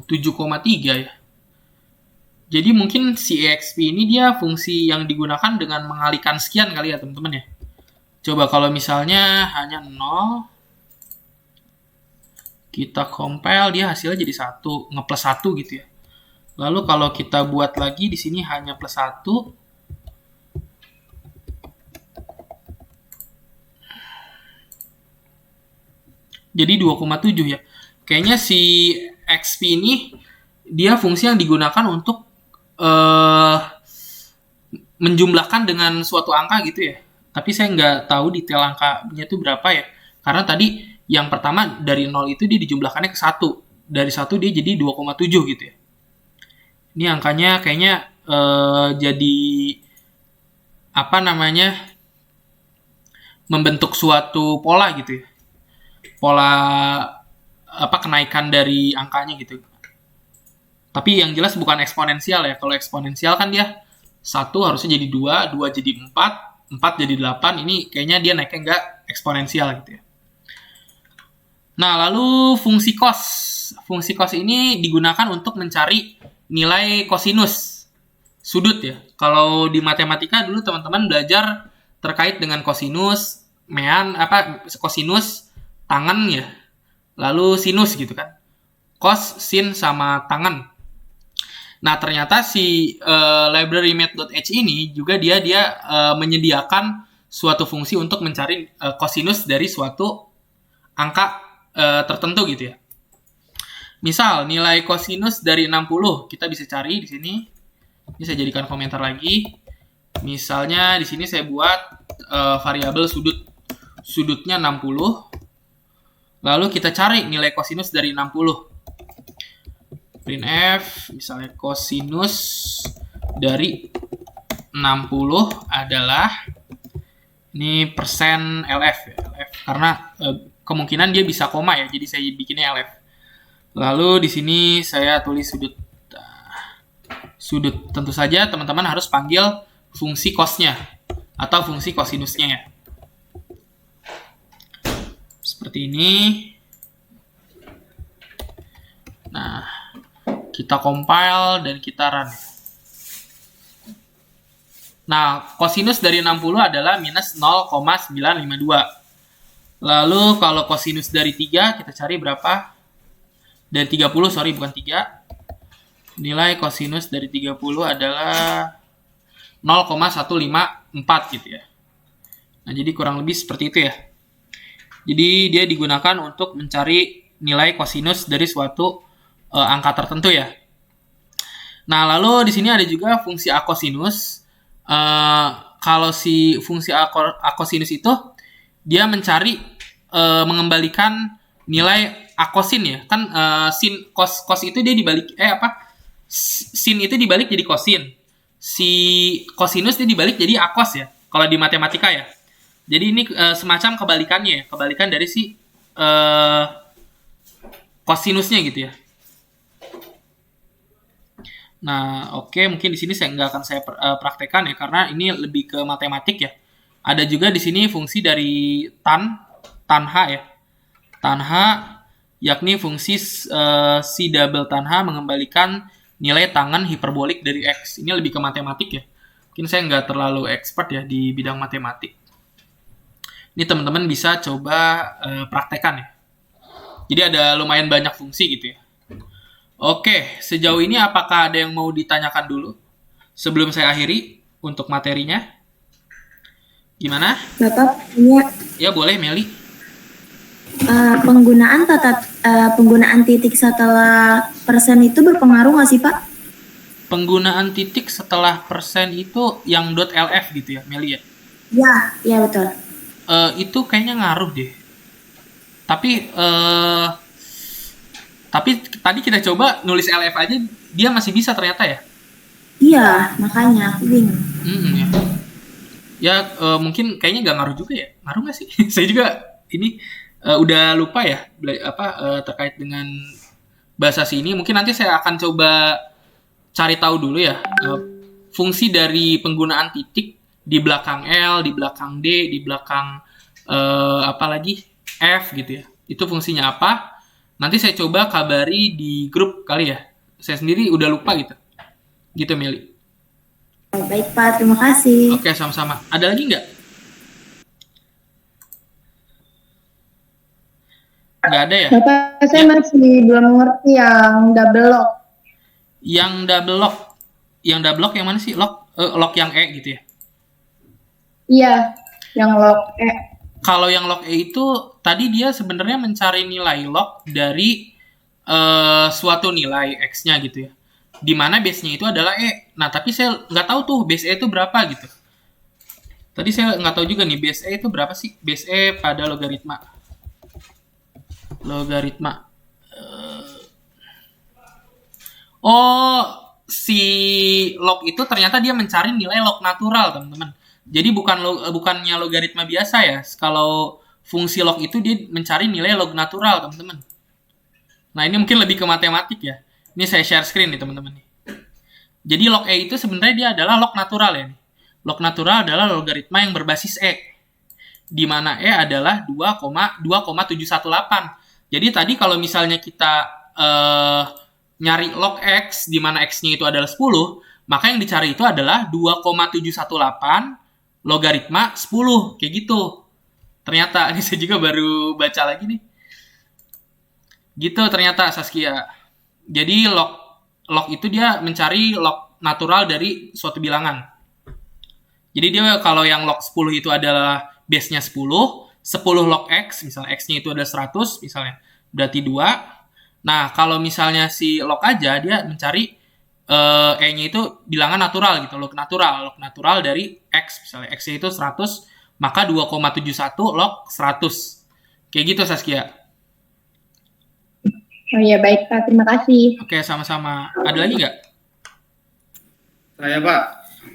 7,3 ya. Jadi mungkin si exp ini dia fungsi yang digunakan dengan mengalihkan sekian kali ya teman-teman ya. Coba kalau misalnya hanya 0, kita compile, dia hasilnya jadi 1, nge-plus 1 gitu ya. Lalu kalau kita buat lagi di sini hanya plus 1, jadi 2,7 ya. Kayaknya si XP ini dia fungsi yang digunakan untuk menjumlahkan dengan suatu angka gitu ya. Tapi saya nggak tahu detail angkanya itu berapa ya. Karena tadi yang pertama dari 0 itu dia dijumlahkannya ke 1. Dari 1 dia jadi 2,7 gitu ya. Ini angkanya kayaknya jadi apa namanya, membentuk suatu pola gitu ya. Pola apa kenaikan dari angkanya gitu. Tapi yang jelas bukan eksponensial ya. Kalau eksponensial kan dia 1 harusnya jadi 2, 2 jadi 4, 4 jadi 8. Ini kayaknya dia naiknya nggak eksponensial gitu ya. Nah, lalu fungsi cos. Fungsi cos ini digunakan untuk mencari nilai kosinus sudut ya. Kalau di matematika dulu teman-teman belajar terkait dengan kosinus, kosinus, tangen ya. Lalu sinus gitu kan. Cos, sin, sama tangen. Nah, ternyata si librarymath.h ini juga dia menyediakan suatu fungsi untuk mencari kosinus dari suatu angka tertentu gitu ya. Misal nilai kosinus dari 60 kita bisa cari di sini. Ini saya jadikan komentar lagi. Misalnya di sini saya buat variabel sudutnya 60. Lalu kita cari nilai kosinus dari 60. Printf misalnya kosinus dari 60 adalah ini persen LF ya, LF karena kemungkinan dia bisa koma ya, jadi saya bikinnya LF. Lalu di sini saya tulis sudut. Tentu saja teman-teman harus panggil fungsi cosnya atau fungsi kosinusnya ya. Seperti ini. Nah, kita compile dan kita run. Nah, kosinus dari 60 adalah minus 0,952. Lalu kalau kosinus dari 3, kita cari berapa? Dari 30, bukan 3. Nilai kosinus dari 30 adalah 0,154 gitu ya. Nah, jadi kurang lebih seperti itu ya. Jadi dia digunakan untuk mencari nilai kosinus dari suatu angka tertentu ya. Nah, lalu di sini ada juga fungsi akosinus. Kalau si fungsi akosinus itu dia mencari mengembalikan nilai akosin ya. Kan sin cos itu dia dibalik sin itu dibalik jadi kosin. Si kosinus dia dibalik jadi akos ya. Kalau di matematika ya. Jadi ini semacam kebalikannya ya. Kebalikan dari si kosinusnya gitu ya. Nah, oke, mungkin di sini saya nggak akan saya praktekkan ya karena ini lebih ke matematik ya. Ada juga di sini fungsi dari tan h ya. Tan h yakni fungsi si double tan h mengembalikan nilai tangen hiperbolik dari x. Ini lebih ke matematik ya. Mungkin saya nggak terlalu expert ya di bidang matematik. Ini teman-teman bisa coba praktekkan ya. Jadi ada lumayan banyak fungsi gitu ya. Oke, sejauh ini apakah ada yang mau ditanyakan dulu sebelum saya akhiri untuk materinya? Gimana? Bapak, Ya boleh, Meli. Penggunaan titik setelah persen itu berpengaruh nggak sih, Pak? Penggunaan titik setelah persen itu yang .lf gitu ya, Meli ya? Ya betul. Itu kayaknya ngaruh deh. Tapi tadi kita coba nulis LF aja, dia masih bisa ternyata ya? Iya, makanya aku bingung. Ya, mungkin kayaknya nggak ngaruh juga ya? Ngaruh nggak sih? Saya juga ini udah lupa ya terkait dengan bahasa sini. Mungkin nanti saya akan coba cari tahu dulu ya fungsi dari penggunaan titik di belakang L, di belakang D, di belakang F gitu ya. Itu fungsinya apa? Nanti saya coba kabari di grup kali ya. Saya sendiri udah lupa gitu. Gitu, Meli. Baik Pak, terima kasih. Oke, sama-sama. Ada lagi nggak? Nggak ada ya? Bapak, saya masih belum mengerti yang double lock. Yang double lock. Yang double lock yang mana sih? Lock yang E gitu ya? Iya, yang lock Kalau yang lock E itu tadi dia sebenarnya mencari nilai lock dari suatu nilai X-nya gitu ya. Di mana base-nya itu adalah E. Nah, tapi saya nggak tahu tuh base E itu berapa gitu. Tadi saya nggak tahu juga nih base E itu berapa sih? Base E pada logaritma. Oh, si log itu ternyata dia mencari nilai log natural, teman-teman. Jadi bukannya logaritma biasa ya. Kalau fungsi log itu dia mencari nilai log natural, teman-teman. Nah, ini mungkin lebih ke matematik ya. Ini saya share screen nih, teman-teman nih. Jadi log E itu sebenarnya dia adalah log natural ya nih. Log natural adalah logaritma yang berbasis E. Di mana E adalah 2,718. Jadi tadi kalau misalnya kita nyari log X, di mana X-nya itu adalah 10, maka yang dicari itu adalah 2,718 logaritma 10. Kayak gitu. Ternyata, ini saya juga baru baca lagi nih. Gitu ternyata, Saskia. Jadi log itu dia mencari log natural dari suatu bilangan. Jadi dia kalau yang log 10 itu adalah base-nya 10 log X, misalnya X-nya itu ada 100, misalnya, berarti 2. Nah, kalau misalnya si log aja, dia mencari E-nya itu bilangan natural gitu, log natural dari X, misalnya X-nya itu 100, maka 2,71 log 100. Kayak gitu, Saskia. Oh iya, baik Pak, terima kasih. Oke, sama-sama. Ada lagi nggak? Saya Pak.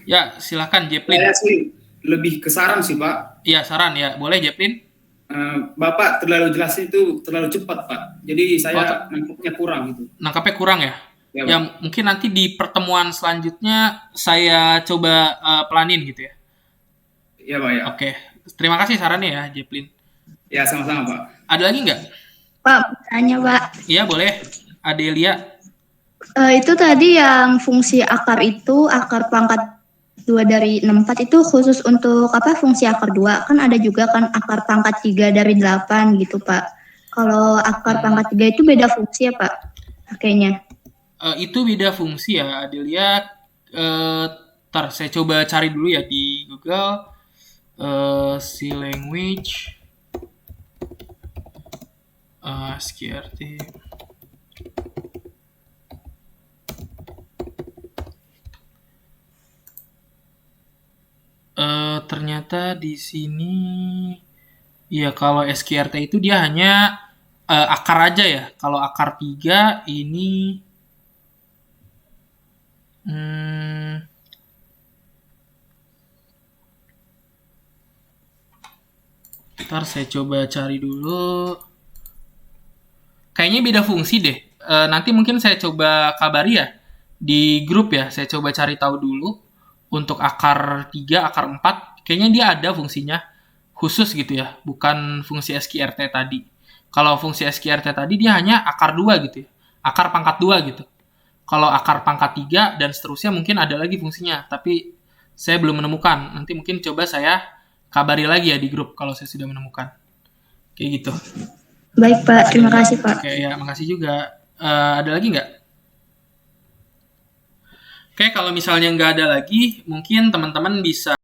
Ya, silakan, Jeplin. Saya sih lebih ke saran sih Pak. Iya, saran ya. Boleh, Jeplin? Bapak terlalu jelas itu terlalu cepat Pak. Jadi saya nangkepnya kurang gitu. Nangkapnya kurang ya? Ya, Ya, mungkin nanti di pertemuan selanjutnya saya coba pelanin gitu ya. Iya Pak ya. Oke. Terima kasih sarannya ya, Jeplin. Ya sama-sama Pak. Ada lagi nggak? Pak, tanya Pak. Iya, boleh. Adelia. Itu tadi yang fungsi akar itu, akar pangkat 2 dari 64 itu khusus untuk apa fungsi akar 2. Kan ada juga kan akar pangkat 3 dari 8 gitu Pak. Kalau akar pangkat 3 itu beda fungsi ya Pak? Pakainya. Itu beda fungsi ya, Adelia. Ntar saya coba cari dulu ya di Google. C language. SQRT. Ternyata di sini ya kalau SQRT itu dia hanya akar aja ya. Kalau akar 3 ini ntar saya coba cari dulu. Kayaknya beda fungsi deh. Nanti mungkin saya coba kabari ya di grup ya. Saya coba cari tahu dulu. Untuk akar 3, akar 4, kayaknya dia ada fungsinya khusus gitu ya, bukan fungsi SQRT tadi. Kalau fungsi SQRT tadi dia hanya akar 2 gitu ya, akar pangkat 2 gitu. Kalau akar pangkat 3 dan seterusnya mungkin ada lagi fungsinya, tapi saya belum menemukan. Nanti mungkin coba saya kabari lagi ya di grup kalau saya sudah menemukan. Kayak gitu. Baik Pak, terima kasih Pak. Oke ya, makasih juga. Ada lagi nggak? Oke, kalau misalnya nggak ada lagi, mungkin teman-teman bisa